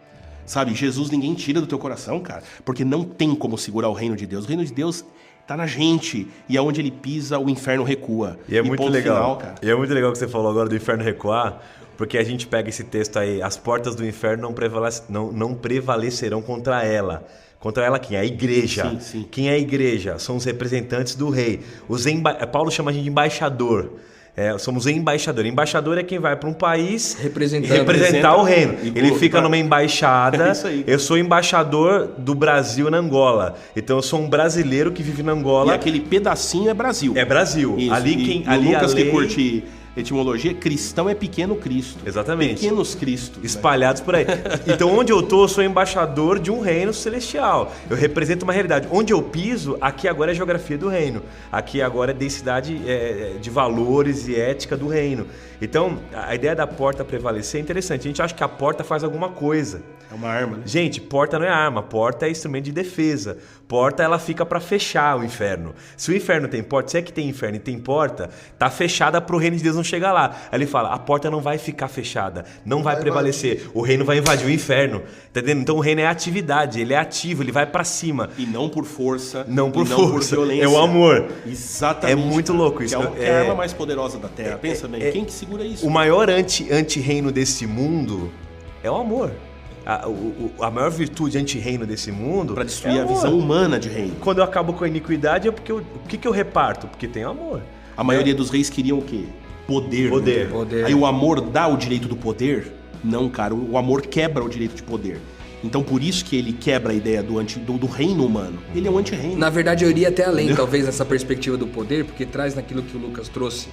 Sabe, Jesus ninguém tira do teu coração, cara, porque não tem como segurar o reino de Deus. O reino de Deus tá na gente, e aonde ele pisa, o inferno recua. E é muito legal, final, cara. E é muito legal que você falou agora do inferno recuar, porque a gente pega esse texto aí, as portas do inferno não prevalecerão contra ela. Contra ela quem? A igreja. Sim, sim. Quem é a igreja? São os representantes do rei. Paulo chama a gente de embaixador. Somos embaixador. Embaixador é quem vai para um país representar o reino. Ele fica numa embaixada. Isso aí. Eu sou embaixador do Brasil na Angola. Então eu sou um brasileiro que vive na Angola. E aquele pedacinho é Brasil. É Brasil. Isso. Ali Lucas que curte etimologia, cristão é pequeno Cristo. Exatamente. Pequenos Cristos. Espalhados por aí. Então, onde eu tô, eu sou embaixador de um reino celestial. Eu represento uma realidade. Onde eu piso, aqui agora é a geografia do reino. Aqui agora é densidade de valores e ética do reino. Então, a ideia da porta prevalecer é interessante. A gente acha que a porta faz alguma coisa. É uma arma, né? Gente, porta não é arma, porta é instrumento de defesa. Porta, ela fica para fechar o inferno. Se o inferno tem porta, se é que tem inferno e tem porta, tá fechada pro reino de Deus não chegar lá. Aí ele fala, a porta não vai ficar fechada, não vai prevalecer. O reino vai invadir o inferno, tá entendendo? Então o reino é atividade, ele é ativo, ele vai para cima. E não por força, não por violência. É o amor. Exatamente. É muito louco isso. Que é a arma mais poderosa da Terra. Pensa bem, quem que segura isso? O maior anti-reino desse mundo é o amor. a maior virtude anti-reino desse mundo... Para destruir a visão humana de reino. Quando eu acabo com a iniquidade, é porque o que eu reparto? Porque tem amor. A maioria dos reis queriam o quê? Poder. Poder. Aí o amor dá o direito do poder? Não, cara. O amor quebra o direito de poder. Então por isso que ele quebra a ideia do reino humano. Ele é um anti-reino. Na verdade, eu iria até além, talvez, nessa perspectiva do poder, porque traz naquilo que o Lucas trouxe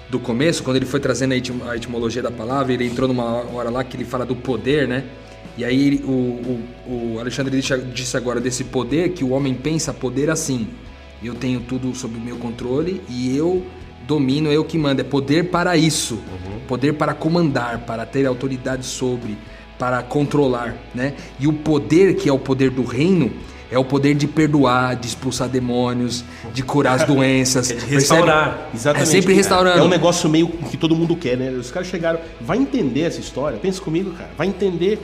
do começo, quando ele foi trazendo a etimologia da palavra, ele entrou numa hora lá que ele fala do poder, né? E aí o Alexandre disse agora desse poder, que o homem pensa poder assim. Eu tenho tudo sob o meu controle e eu domino, eu que mando. É poder para isso. Poder para comandar, para ter autoridade sobre... para controlar, né? E o poder, que é o poder do reino, é o poder de perdoar, de expulsar demônios, de curar as doenças. É de restaurar. Percebe? Exatamente. É sempre restaurando. É um negócio meio que todo mundo quer, né? Os caras chegaram... Vai entender essa história. Pensa comigo, cara. Vai entender...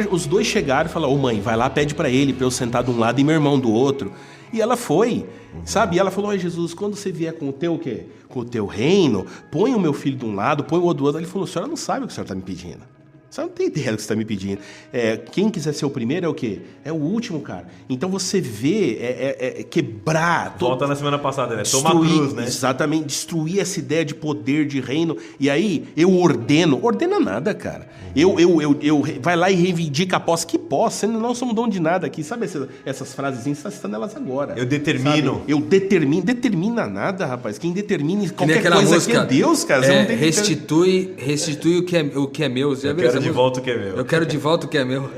Os dois chegaram e falaram, ô mãe, vai lá, pede pra ele, pra eu sentar de um lado e meu irmão do outro. E ela foi, sabe? E ela falou, Jesus, quando você vier com o teu o quê? Com o teu reino, põe o meu filho de um lado, põe o outro do outro. Ele falou, a senhora não sabe o que a senhora tá me pedindo. Você não tem ideia do que você está me pedindo. Quem quiser ser o primeiro é o quê? É o último, cara. Então você vê quebrar... Volta na semana passada, né? Toma a cruz, né? Exatamente. Destruir essa ideia de poder, de reino. E aí eu ordeno. Ordena nada, cara. Eu vai lá e reivindica a posse. Que posse? Nós não somos dono de nada aqui. Sabe essas frasezinhas? Você está citando elas agora. Eu determino. Sabe? Eu determino. Determina nada, rapaz. Quem determina qualquer aquela coisa música, aqui é Deus, cara. Você não tem restitui o que é meu. Você já viu essa de volta o que é meu. Eu quero de volta o que é meu.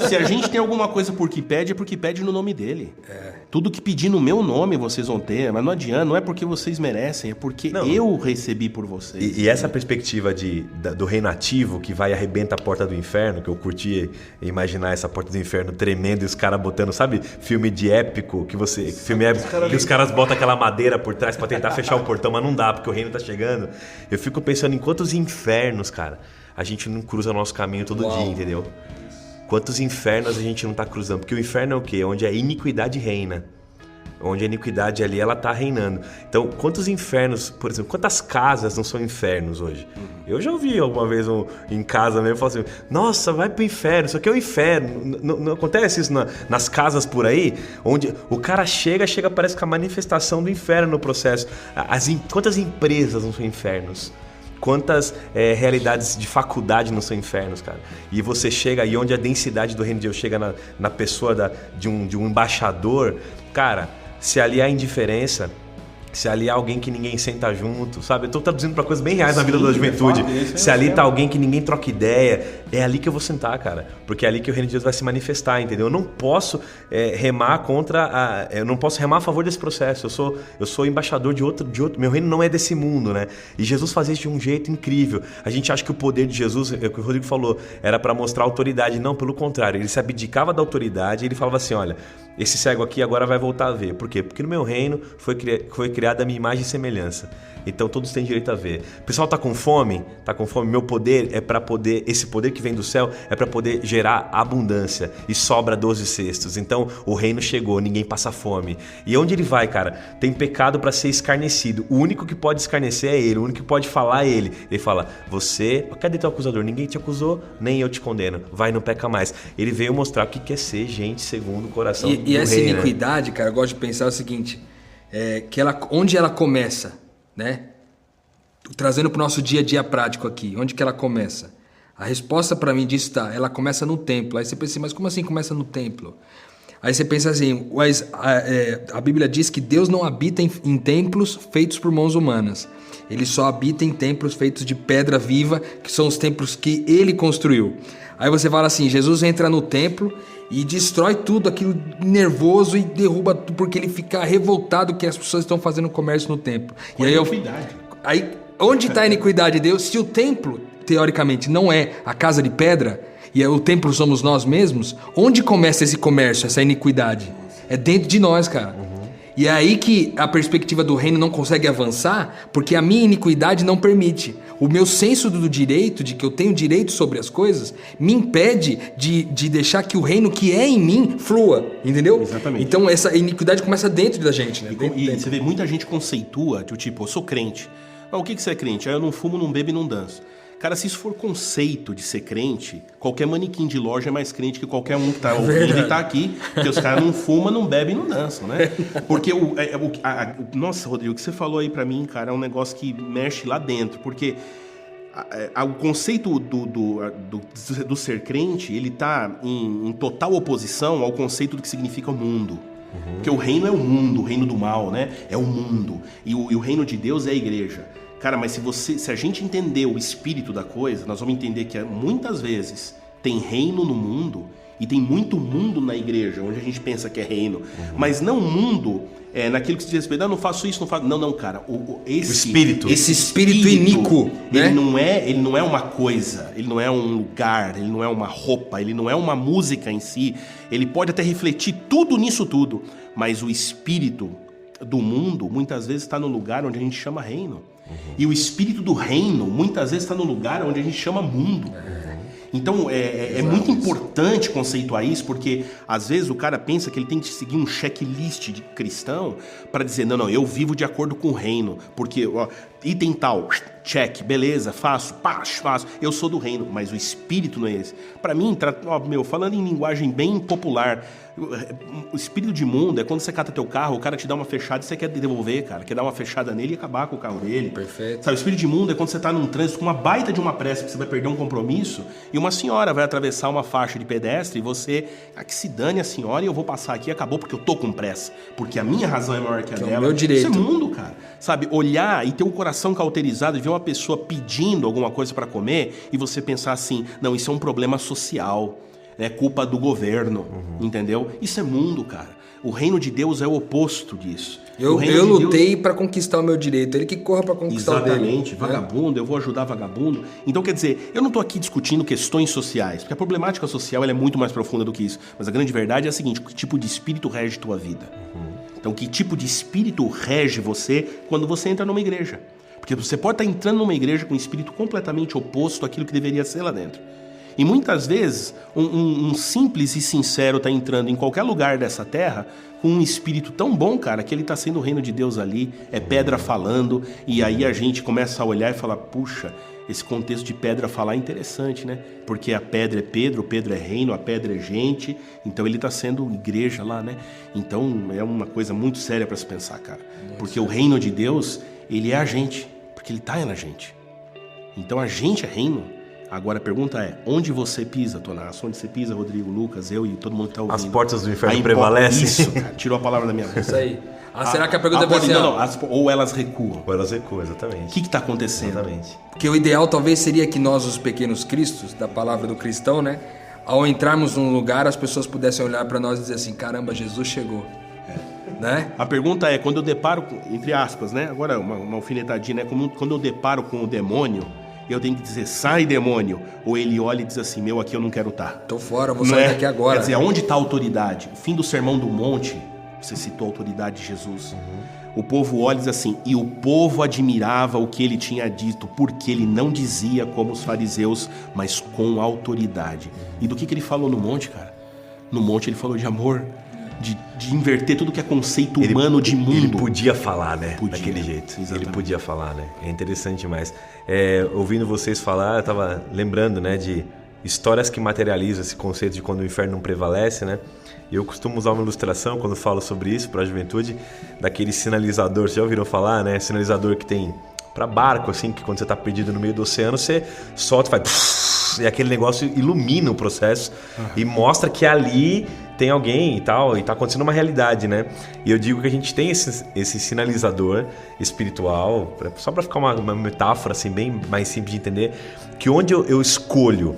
Se a gente tem alguma coisa por que pede, é porque pede no nome dele. Tudo que pedir no meu nome vocês vão ter, mas não adianta, não é porque vocês merecem, é porque eu recebi por vocês. E essa perspectiva do reino ativo que vai e arrebenta a porta do inferno, que eu curti imaginar essa porta do inferno tremendo e os caras botando, sabe, filme de épico, que os caras botam aquela madeira por trás pra tentar fechar o portão, mas não dá, porque o reino tá chegando. Eu fico pensando em quantos infernos, cara, a gente não cruza o nosso caminho todo dia, entendeu? Quantos infernos a gente não tá cruzando? Porque o inferno é o quê? Onde a iniquidade reina. Onde a iniquidade ali, ela tá reinando. Então, quantos infernos, por exemplo, quantas casas não são infernos hoje? Eu já ouvi alguma vez em casa mesmo, falar assim, nossa, vai pro inferno, isso aqui é o inferno. Não acontece isso nas casas por aí? Onde o cara chega parece com a manifestação do inferno no processo. Quantas empresas não são infernos? Quantas realidades de faculdade não são infernos, cara? E você chega aí onde a densidade do reino de Deus chega na pessoa de um embaixador, cara, se ali há indiferença, se ali há alguém que ninguém senta junto, sabe? Eu tô traduzindo para coisas bem reais na vida da juventude. Se ali tá alguém que ninguém troca ideia, é ali que eu vou sentar, cara. Porque é ali que o reino de Deus vai se manifestar, entendeu? Eu não posso remar eu não posso remar a favor desse processo. Eu sou embaixador de outro. Meu reino não é desse mundo, né? E Jesus fazia isso de um jeito incrível. A gente acha que o poder de Jesus, é o que o Rodrigo falou, era para mostrar autoridade. Não, pelo contrário. Ele se abdicava da autoridade e ele falava assim, olha, esse cego aqui agora vai voltar a ver. Por quê? Porque no meu reino foi criada a minha imagem e semelhança. Então todos têm direito a ver. O pessoal tá com fome? Tá com fome? Meu poder é para poder... Esse poder que vem do céu é para poder gerar abundância. E sobra 12 cestos. Então o reino chegou, ninguém passa fome. E onde ele vai, cara? Tem pecado para ser escarnecido. O único que pode escarnecer é ele. O único que pode falar é ele. Ele fala, você... Cadê teu acusador? Ninguém te acusou, nem eu te condeno. Vai, não peca mais. Ele veio mostrar o que é ser gente segundo o coração do rei. E essa iniquidade, cara, eu gosto de pensar o seguinte... onde ela começa, né? Trazendo para o nosso dia a dia prático aqui, onde que ela começa? A resposta para mim disso ela começa no templo. Aí você pensa assim, mas como assim começa no templo? Aí você pensa assim, a Bíblia diz que Deus não habita em templos feitos por mãos humanas. Ele só habita em templos feitos de pedra viva, que são os templos que ele construiu. Aí você fala assim, Jesus entra no templo e destrói tudo, aquilo nervoso, e derruba tudo, porque ele fica revoltado que as pessoas estão fazendo comércio no templo. Com e aí onde está a iniquidade de Deus? Se o templo, teoricamente, não é a casa de pedra, e o templo somos nós mesmos, onde começa esse comércio, essa iniquidade? É dentro de nós, cara. E é aí que a perspectiva do reino não consegue avançar, porque a minha iniquidade não permite. O meu senso do direito, de que eu tenho direito sobre as coisas, me impede de deixar que o reino que é em mim flua, entendeu? Exatamente. Então essa iniquidade começa dentro da gente, né? E você vê, muita gente conceitua, tipo, eu sou crente. Ah, o que você é crente? Ah, eu não fumo, não bebo e não danço. Cara, se isso for conceito de ser crente, qualquer manequim de loja é mais crente que qualquer um que tá ouvindo e tá aqui, porque os caras não fumam, não bebem e não dançam, né? Porque, nossa, Rodrigo, o que você falou aí pra mim, cara, é um negócio que mexe lá dentro, porque o conceito do ser crente, ele tá em total oposição ao conceito do que significa o mundo. Porque o reino é o mundo, o reino do mal, né? É o mundo. E o reino de Deus é a igreja. Cara, mas se a gente entender o espírito da coisa, nós vamos entender que muitas vezes tem reino no mundo e tem muito mundo na igreja, onde a gente pensa que é reino. Mas não mundo naquilo que se diz respeito, não faço isso, não faço... Não, cara. Esse espírito iníquo, né? Ele não é uma coisa, ele não é um lugar, ele não é uma roupa, ele não é uma música em si. Ele pode até refletir tudo nisso tudo, mas o espírito do mundo muitas vezes está no lugar onde a gente chama reino. E o espírito do reino muitas vezes está no lugar onde a gente chama mundo. Então é muito importante conceituar isso, porque às vezes o cara pensa que ele tem que seguir um checklist de cristão para dizer, não, eu vivo de acordo com o reino, porque item tal, check, beleza, faço, eu sou do reino, mas o espírito não é esse. Para mim, falando em linguagem bem popular, o espírito de mundo é quando você cata teu carro, o cara te dá uma fechada e você quer devolver, cara, quer dar uma fechada nele e acabar com o carro dele. Perfeito. Sabe, o espírito de mundo é quando você tá num trânsito com uma baita de uma pressa, que você vai perder um compromisso, e uma senhora vai atravessar uma faixa de pedestre e você, que se dane a senhora e eu vou passar aqui, acabou porque eu tô com pressa, porque a minha razão é maior que a dela. É o meu direito. Isso é mundo, cara. Sabe, olhar e ter um coração cauterizado e ver uma pessoa pedindo alguma coisa para comer e você pensar assim, não, isso é um problema social, é culpa do governo, entendeu? Isso é mundo, cara. O reino de Deus é o oposto disso. Eu lutei para conquistar o meu direito, ele que corra para conquistar o dele. Exatamente, vagabundo, eu vou ajudar vagabundo. Então, quer dizer, eu não tô aqui discutindo questões sociais, porque a problemática social ela é muito mais profunda do que isso. Mas a grande verdade é a seguinte, que tipo de espírito rege tua vida? Então, que tipo de espírito rege você quando você entra numa igreja? Porque você pode estar entrando numa igreja com um espírito completamente oposto àquilo que deveria ser lá dentro. E muitas vezes, um simples e sincero está entrando em qualquer lugar dessa terra com um espírito tão bom, cara, que ele está sendo o reino de Deus ali, é pedra falando, e aí a gente começa a olhar e falar, puxa, esse contexto de pedra falar é interessante, né? Porque a pedra é Pedro, o Pedro é reino, a pedra é gente, então ele está sendo igreja lá, né? Então é uma coisa muito séria para se pensar, cara. Porque o reino de Deus, ele é a gente, porque ele está na gente. Então a gente é reino. Agora a pergunta é, onde você pisa, Tonasso? Onde você pisa, Rodrigo, Lucas, eu e todo mundo que está ouvindo? As portas do inferno prevalecem? Isso, cara, tirou a palavra da minha boca. Isso aí. Será que a pergunta vai ser... ou elas recuam? Ou elas recuam, exatamente. O que está acontecendo? Exatamente. Porque o ideal talvez seria que nós, os pequenos cristos, da palavra do cristão, né? Ao entrarmos num lugar, as pessoas pudessem olhar para nós e dizer assim, caramba, Jesus chegou. Né? A pergunta é, quando eu deparo, entre aspas, né? Agora uma alfinetadinha, né? Quando eu deparo com o demônio, eu tenho que dizer, sai demônio, ou ele olha e diz assim, meu, aqui eu não quero estar. Tô fora, vou sair daqui agora. Quer dizer, aonde está a autoridade? O fim do Sermão do Monte, você citou a autoridade de Jesus. O povo olha e diz assim, e o povo admirava o que ele tinha dito, porque ele não dizia como os fariseus, mas com autoridade. E do que ele falou no monte, cara? No monte ele falou de amor, de inverter tudo que é conceito humano de mundo. Ele podia falar, né? Podia, daquele jeito. Exatamente. Ele podia falar, né? É interessante demais. Ouvindo vocês falar, eu tava lembrando, né, de histórias que materializam esse conceito de quando o inferno não prevalece, né? Eu costumo usar uma ilustração quando falo sobre isso para a juventude, daquele sinalizador, vocês já ouviram falar, né? Sinalizador que tem para barco, assim, que quando você tá perdido no meio do oceano, você solta e faz... E aquele negócio ilumina o processo e mostra que ali tem alguém e tal, e tá acontecendo uma realidade, né? E eu digo que a gente tem esse sinalizador espiritual, só para ficar uma metáfora assim, bem mais simples de entender, que onde eu escolho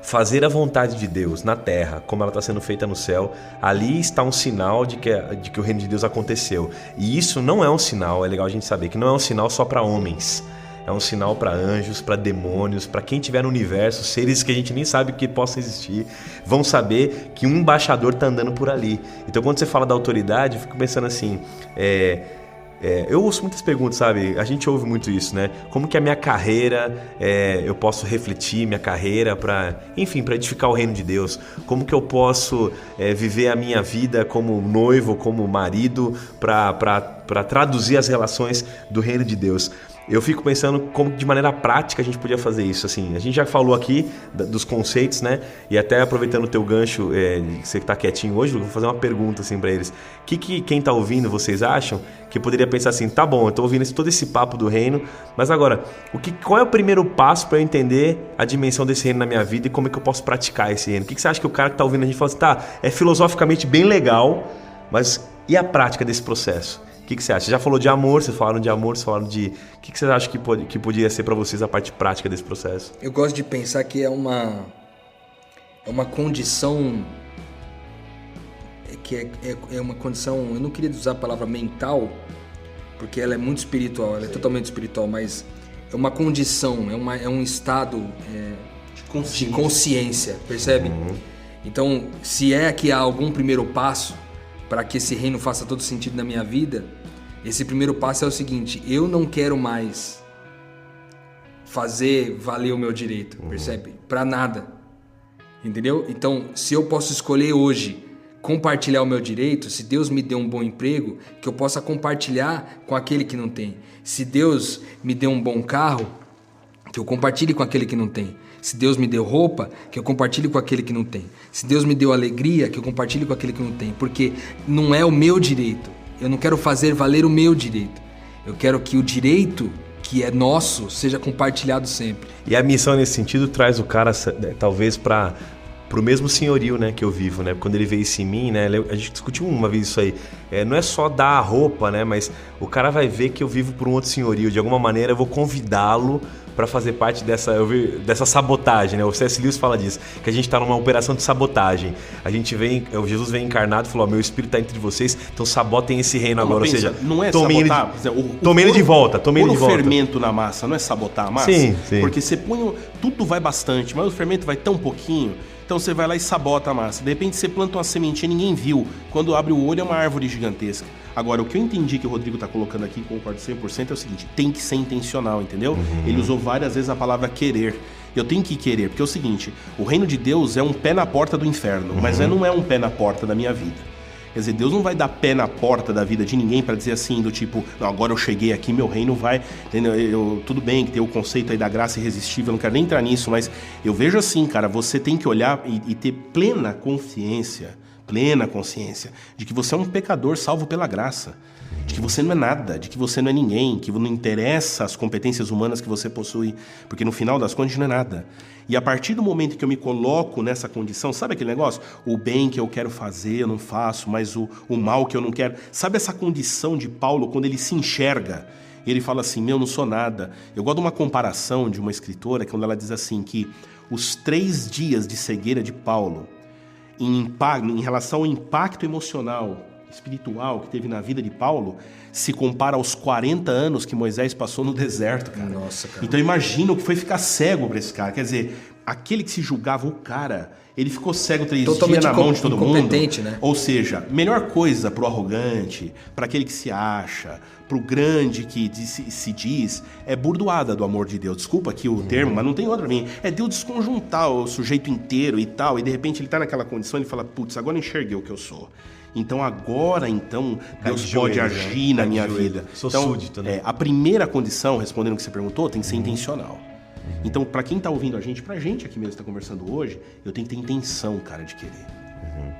fazer a vontade de Deus na terra, como ela está sendo feita no céu, ali está um sinal de que o reino de Deus aconteceu. E isso não é um sinal, é legal a gente saber, que não é um sinal só para homens. É um sinal para anjos, para demônios, para quem tiver no universo, seres que a gente nem sabe que possam existir, vão saber que um embaixador está andando por ali. Então, quando você fala da autoridade, eu fico pensando assim, eu ouço muitas perguntas, sabe? A gente ouve muito isso, né? Como que a minha carreira, eu posso refletir minha carreira para edificar o reino de Deus? Como que eu posso viver a minha vida como noivo, como marido, para traduzir as relações do reino de Deus? eu fico pensando como de maneira prática a gente podia fazer isso. Assim, a gente já falou aqui dos conceitos, né? E até aproveitando o teu gancho, você que tá quietinho hoje, eu vou fazer uma pergunta assim para eles. Quem tá ouvindo, vocês acham que poderia pensar assim, tá bom, eu tô ouvindo todo esse papo do reino, mas agora, qual é o primeiro passo para eu entender a dimensão desse reino na minha vida e como é que eu posso praticar esse reino? O que você acha que o cara que tá ouvindo a gente fala assim, tá, é filosoficamente bem legal, mas e a prática desse processo? O que você acha? Você já falou de amor, vocês falaram de amor, vocês falaram de... O que você acha que poderia ser para vocês a parte prática desse processo? Eu gosto de pensar que é uma condição... É uma condição... Eu não queria usar a palavra mental, porque ela é muito espiritual, ela é totalmente espiritual, mas é uma condição, é um estado de consciência, percebe? Então, se é que há algum primeiro passo para que esse reino faça todo sentido na minha vida, esse primeiro passo é o seguinte: eu não quero mais fazer valer o meu direito, percebe? Para nada, entendeu? Então, se eu posso escolher hoje compartilhar o meu direito, se Deus me deu um bom emprego, que eu possa compartilhar com aquele que não tem. Se Deus me deu um bom carro, que eu compartilhe com aquele que não tem. Se Deus me deu roupa, que eu compartilhe com aquele que não tem. Se Deus me deu alegria, que eu compartilhe com aquele que não tem. Porque não é o meu direito. Eu não quero fazer valer o meu direito. Eu quero que o direito que é nosso seja compartilhado sempre. E a missão nesse sentido traz o cara, talvez, para o mesmo senhorio, né, que eu vivo, né? Quando ele vê isso em mim, né? A gente discutiu uma vez isso aí. Não é só dar a roupa, né? Mas o cara vai ver que eu vivo por um outro senhorio. De alguma maneira eu vou convidá-lo para fazer parte dessa sabotagem, né? O C.S. Lewis fala disso, que a gente está numa operação de sabotagem. Jesus vem encarnado e falou: meu espírito está entre vocês, então sabotem esse reino agora. Pensa, ou seja, não é tomem sabotar. Tomem ele de volta, tomem ele de volta. O fermento na massa não é sabotar a massa? Sim, sim. Porque você põe, tudo vai bastante, mas o fermento vai tão pouquinho. Então você vai lá e sabota a massa. De repente você planta uma sementinha, ninguém viu. Quando abre o olho é uma árvore gigantesca. Agora, o que eu entendi que o Rodrigo está colocando aqui, concordo 100%, é o seguinte: tem que ser intencional, entendeu? Ele usou várias vezes a palavra querer. Eu tenho que querer, porque é o seguinte: o reino de Deus é um pé na porta do inferno, mas não é um pé na porta da minha vida. Quer dizer, Deus não vai dar pé na porta da vida de ninguém para dizer assim, do tipo, não, agora eu cheguei aqui, meu reino vai... Entendeu? Tudo bem que tem o conceito aí da graça irresistível, eu não quero nem entrar nisso, mas eu vejo assim, cara, você tem que olhar e ter plena consciência de que você é um pecador salvo pela graça, de que você não é nada, de que você não é ninguém, que não interessa as competências humanas que você possui, porque no final das contas não é nada. E a partir do momento que eu me coloco nessa condição, sabe aquele negócio? O bem que eu quero fazer eu não faço, mas o mal que eu não quero. Sabe essa condição de Paulo quando ele se enxerga? Ele fala assim, eu não sou nada. Eu gosto de uma comparação de uma escritora, quando ela diz assim que os 3 dias de cegueira de Paulo, em relação ao impacto emocional, espiritual que teve na vida de Paulo, se compara aos 40 anos que Moisés passou no deserto, cara. Nossa, cara. Então imagina o que foi ficar cego para esse cara. Quer dizer, aquele que se julgava o cara, ele ficou cego 3 dias na mão de todo mundo. Né? Ou seja, melhor coisa pro arrogante, para aquele que se acha, pro grande que se diz, é burdoada do amor de Deus. Desculpa aqui o termo, mas não tem outra pra mim. É Deus desconjuntar o sujeito inteiro e tal, e de repente ele tá naquela condição e ele fala, putz, agora eu enxerguei o que eu sou. Então agora, Deus pode agir na minha vida. Sou então, súdito, né? A primeira condição, respondendo o que você perguntou, tem que ser intencional. Então, pra quem tá ouvindo a gente, pra gente aqui mesmo que tá conversando hoje, eu tenho que ter intenção, cara, de querer.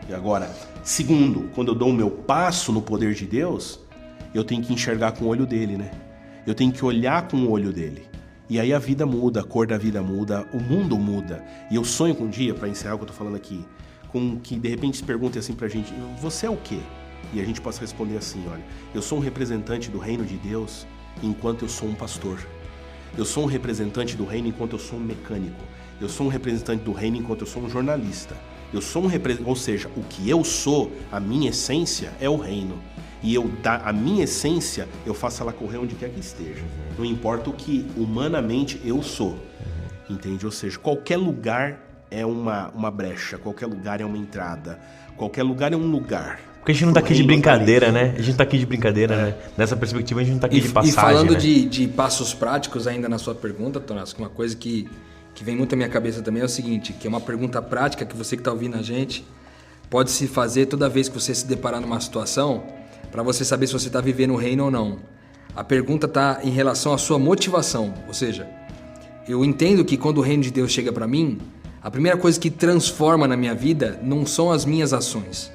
E agora, segundo, quando eu dou o meu passo no poder de Deus, eu tenho que enxergar com o olho dele, né? Eu tenho que olhar com o olho dele. E aí a vida muda, a cor da vida muda, o mundo muda. E eu sonho com um dia, pra encerrar o que eu tô falando aqui, com que de repente se pergunte assim pra gente, você é o quê? E a gente possa responder assim, olha, eu sou um representante do reino de Deus enquanto eu sou um pastor. Eu sou um representante do reino enquanto eu sou um mecânico. Eu sou um representante do reino enquanto eu sou um jornalista. Eu sou ou seja, o que eu sou, a minha essência é o reino. E a minha essência, eu faço ela correr onde quer que esteja. Não importa o que humanamente eu sou. Entende? Ou seja, qualquer lugar é uma brecha, qualquer lugar é uma entrada, qualquer lugar é um lugar. Porque a gente não tá aqui de brincadeira, né? A gente tá aqui de brincadeira, né? Nessa perspectiva a gente não tá aqui de passagem, e falando, né? de passos práticos ainda na sua pergunta, Tonasco, uma coisa que vem muito à minha cabeça também é o seguinte, que é uma pergunta prática que você que tá ouvindo a gente pode se fazer toda vez que você se deparar numa situação para você saber se você tá vivendo o reino ou não. A pergunta está em relação à sua motivação. Ou seja, eu entendo que quando o reino de Deus chega para mim, a primeira coisa que transforma na minha vida não são as minhas ações,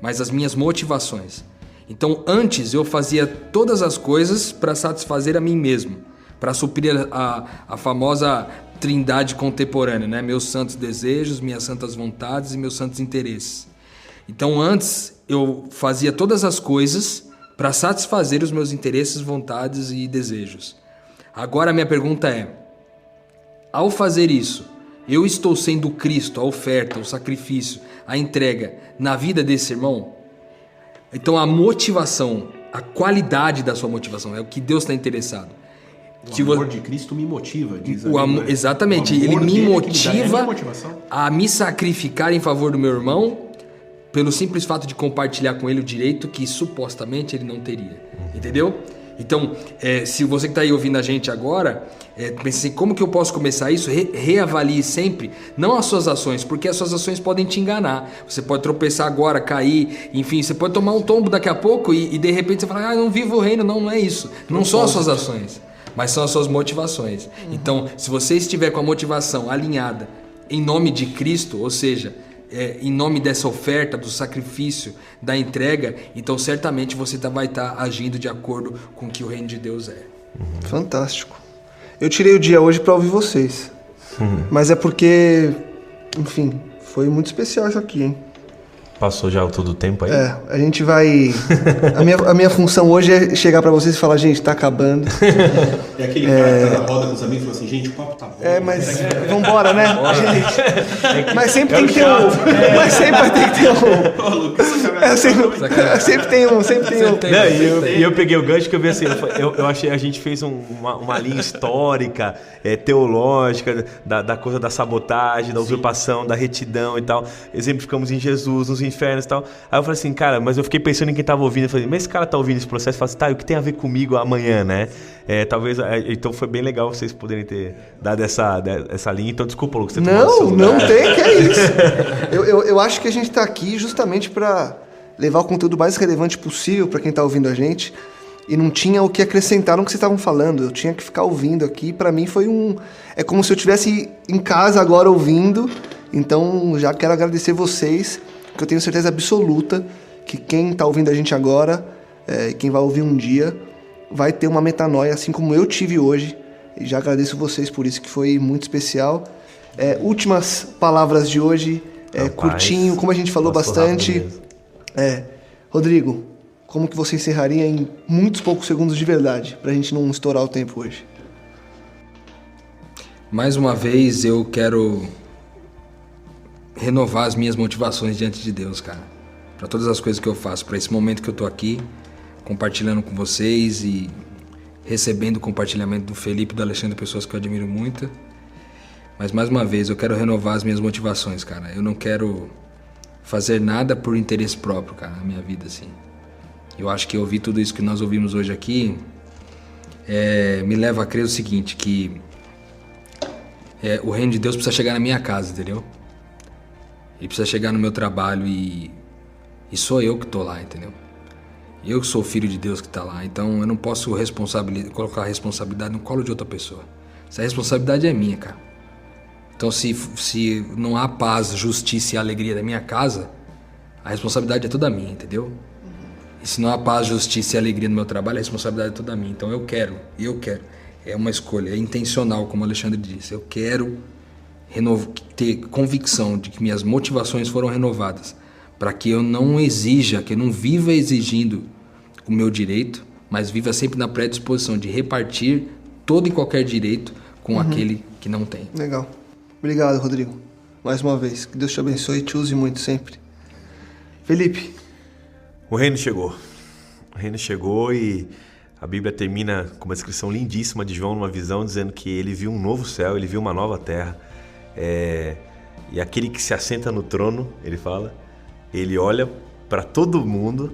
mas as minhas motivações. Então, antes eu fazia todas as coisas para satisfazer a mim mesmo, para suprir a famosa trindade contemporânea, né? Meus santos desejos, minhas santas vontades e meus santos interesses. Então, antes eu fazia todas as coisas para satisfazer os meus interesses, vontades e desejos. Agora a minha pergunta é, ao fazer isso, eu estou sendo Cristo, a oferta, o sacrifício, a entrega na vida desse irmão? Então a motivação, a qualidade da sua motivação é o que Deus está interessado. O amor de Cristo me motiva, diz o amor, exatamente, ele me motiva a a me sacrificar em favor do meu irmão pelo simples fato de compartilhar com ele o direito que supostamente ele não teria, entendeu? Então, se você que está aí ouvindo a gente agora, pense assim, como que eu posso começar isso? Reavalie sempre, não as suas ações, porque as suas ações podem te enganar. Você pode tropeçar agora, cair, enfim, você pode tomar um tombo daqui a pouco e de repente você fala, não vivo o reino, não é isso. Não são as suas ações, mas são as suas motivações. Então, se você estiver com a motivação alinhada em nome de Cristo, ou seja, em nome dessa oferta, do sacrifício, da entrega, então certamente você vai estar agindo de acordo com o que o reino de Deus é. Fantástico. Eu tirei o dia hoje para ouvir vocês, mas é porque, enfim, foi muito especial isso aqui, hein? Passou já todo o tempo aí? A gente vai... a minha função hoje é chegar pra vocês e falar, gente, tá acabando. É aquele cara que tá na roda com os amigos e fala assim, gente, o papo tá bom. Mas vambora, né? Gente, mas sempre tem que ter um... Mas sempre vai ter que ter um... Sempre tem um... Não, e eu peguei o gancho que eu vi assim, eu achei, a gente fez uma linha histórica, teológica, da coisa da sabotagem, da usurpação, da retidão e tal. Exemplificamos em Jesus, nos infernos e tal. Aí eu falei assim, cara, mas eu fiquei pensando em quem tava ouvindo. Eu falei, mas esse cara tá ouvindo esse processo e fala assim, tá, e o que tem a ver comigo amanhã, né? Talvez, então foi bem legal vocês poderem ter dado essa linha. Então desculpa, Lucas, você não tem, que é isso. Eu acho que a gente tá aqui justamente para levar o conteúdo mais relevante possível para quem tá ouvindo a gente. E não tinha o que acrescentar no que vocês estavam falando. Eu tinha que ficar ouvindo aqui. Para mim foi é como se eu estivesse em casa agora ouvindo. Então já quero agradecer vocês, que eu tenho certeza absoluta que quem está ouvindo a gente agora, quem vai ouvir um dia, vai ter uma metanoia, assim como eu tive hoje. E já agradeço vocês por isso, que foi muito especial. Últimas palavras de hoje, curtinho, como a gente falou bastante. Rodrigo, como que você encerraria em muitos poucos segundos de verdade, pra gente não estourar o tempo hoje? Mais uma vez eu quero renovar as minhas motivações diante de Deus, cara. Para todas as coisas que eu faço, para esse momento que eu tô aqui, compartilhando com vocês e recebendo o compartilhamento do Felipe e do Alexandre, pessoas que eu admiro muito. Mas mais uma vez, eu quero renovar as minhas motivações, cara. Eu não quero fazer nada por interesse próprio, cara, na minha vida, assim. Eu acho que ouvir tudo isso que nós ouvimos hoje aqui me leva a crer o seguinte, que o reino de Deus precisa chegar na minha casa, entendeu? Ele precisa chegar no meu trabalho e sou eu que tô lá, entendeu? Eu que sou o filho de Deus que tá lá, então eu não posso colocar a responsabilidade no colo de outra pessoa. Essa responsabilidade é minha, cara. Então se não há paz, justiça e alegria da minha casa, a responsabilidade é toda minha, entendeu? E se não há paz, justiça e alegria no meu trabalho, a responsabilidade é toda minha. Então eu quero. É uma escolha, é intencional, como o Alexandre disse. Eu quero ter convicção de que minhas motivações foram renovadas, para que eu não exija, que eu não viva exigindo o meu direito, mas viva sempre na predisposição de repartir todo e qualquer direito com aquele que não tem. Legal. Obrigado, Rodrigo. Mais uma vez. Que Deus te abençoe e te use muito sempre. Felipe. O reino chegou. O reino chegou e a Bíblia termina com uma descrição lindíssima de João numa visão, dizendo que ele viu um novo céu, ele viu uma nova terra. E aquele que se assenta no trono, ele fala, ele olha para todo mundo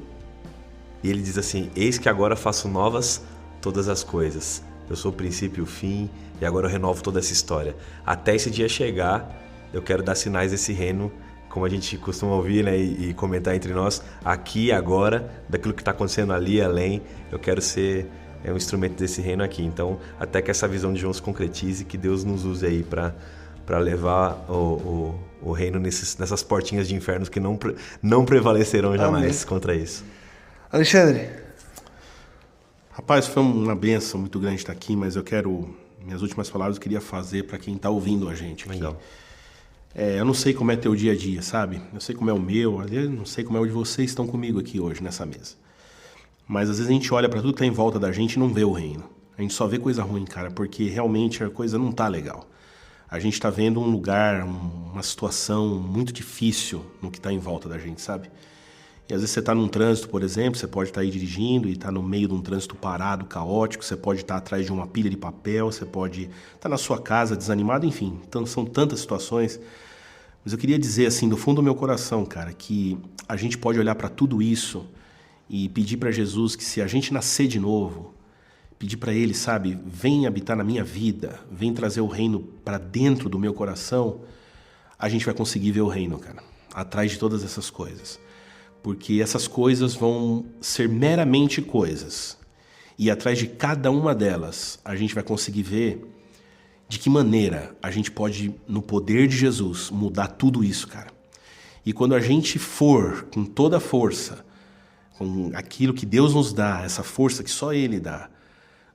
e ele diz assim, eis que agora faço novas todas as coisas. Eu sou o princípio e o fim e agora eu renovo toda essa história. Até esse dia chegar, eu quero dar sinais desse reino, como a gente costuma ouvir, né, e comentar entre nós, aqui e agora, daquilo que está acontecendo ali além. Eu quero ser um instrumento desse reino aqui. Então, até que essa visão de João se concretize, que Deus nos use aí para levar o reino nessas portinhas de infernos que não prevalecerão jamais contra isso. Alexandre. Rapaz, foi uma benção muito grande estar aqui, mas minhas últimas palavras eu queria fazer para quem está ouvindo a gente aqui. Legal. Eu não sei como é teu dia a dia, sabe? Eu sei como é o meu, eu não sei como é o de vocês que estão comigo aqui hoje nessa mesa. Mas às vezes a gente olha para tudo que está em volta da gente e não vê o reino. A gente só vê coisa ruim, cara, porque realmente a coisa não tá legal. A gente está vendo um lugar, uma situação muito difícil no que está em volta da gente, sabe? E às vezes você está num trânsito, por exemplo, você pode estar aí dirigindo e está no meio de um trânsito parado, caótico, você pode estar atrás de uma pilha de papel, você pode estar na sua casa desanimado, enfim. Então são tantas situações. Mas eu queria dizer assim, do fundo do meu coração, cara, que a gente pode olhar para tudo isso e pedir para Jesus que se a gente nascer de novo, pedir para Ele, sabe, vem habitar na minha vida, vem trazer o reino para dentro do meu coração, a gente vai conseguir ver o reino, cara, atrás de todas essas coisas. Porque essas coisas vão ser meramente coisas. E atrás de cada uma delas, a gente vai conseguir ver de que maneira a gente pode, no poder de Jesus, mudar tudo isso, cara. E quando a gente for com toda a força, com aquilo que Deus nos dá, essa força que só Ele dá,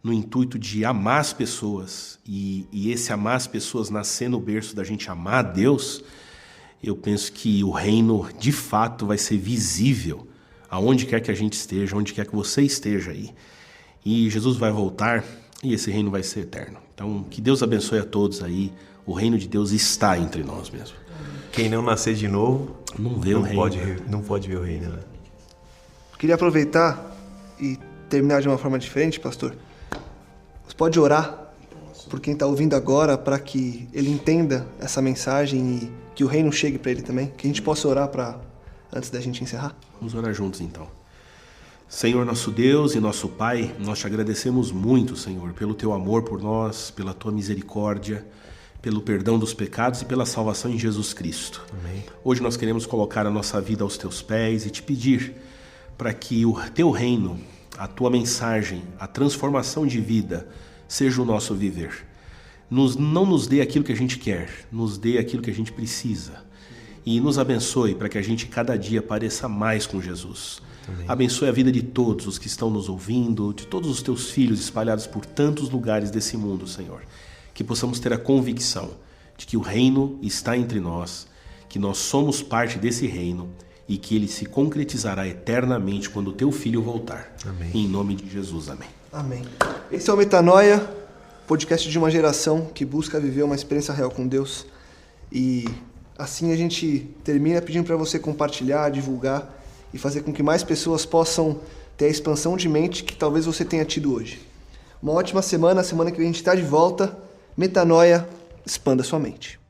no intuito de amar as pessoas, e esse amar as pessoas nascer no berço da gente amar a Deus, eu penso que o reino, de fato, vai ser visível aonde quer que a gente esteja, onde quer que você esteja aí. E Jesus vai voltar e esse reino vai ser eterno. Então, que Deus abençoe a todos aí. O reino de Deus está entre nós mesmo. Quem não nascer de novo não vê o reino. Não pode ver o reino, né? Queria aproveitar e terminar de uma forma diferente, pastor. Você pode orar por quem está ouvindo agora para que ele entenda essa mensagem e que o reino chegue para ele também? Que a gente possa orar antes da gente encerrar? Vamos orar juntos então. Senhor nosso Deus e nosso Pai, nós te agradecemos muito, Senhor, pelo teu amor por nós, pela tua misericórdia, pelo perdão dos pecados e pela salvação em Jesus Cristo. Amém. Hoje nós queremos colocar a nossa vida aos teus pés e te pedir para que o teu reino, a tua mensagem, a transformação de vida seja o nosso viver. Não nos dê aquilo que a gente quer, nos dê aquilo que a gente precisa. E nos abençoe para que a gente cada dia pareça mais com Jesus. Amém. Abençoe a vida de todos os que estão nos ouvindo, de todos os teus filhos espalhados por tantos lugares desse mundo, Senhor. Que possamos ter a convicção de que o reino está entre nós, que nós somos parte desse reino e que ele se concretizará eternamente quando o teu filho voltar. Amém. Em nome de Jesus, amém. Amém. Esse é o Metanoia, podcast de uma geração que busca viver uma experiência real com Deus. E assim a gente termina pedindo para você compartilhar, divulgar e fazer com que mais pessoas possam ter a expansão de mente que talvez você tenha tido hoje. Uma ótima semana que a gente está de volta. Metanoia, expanda sua mente.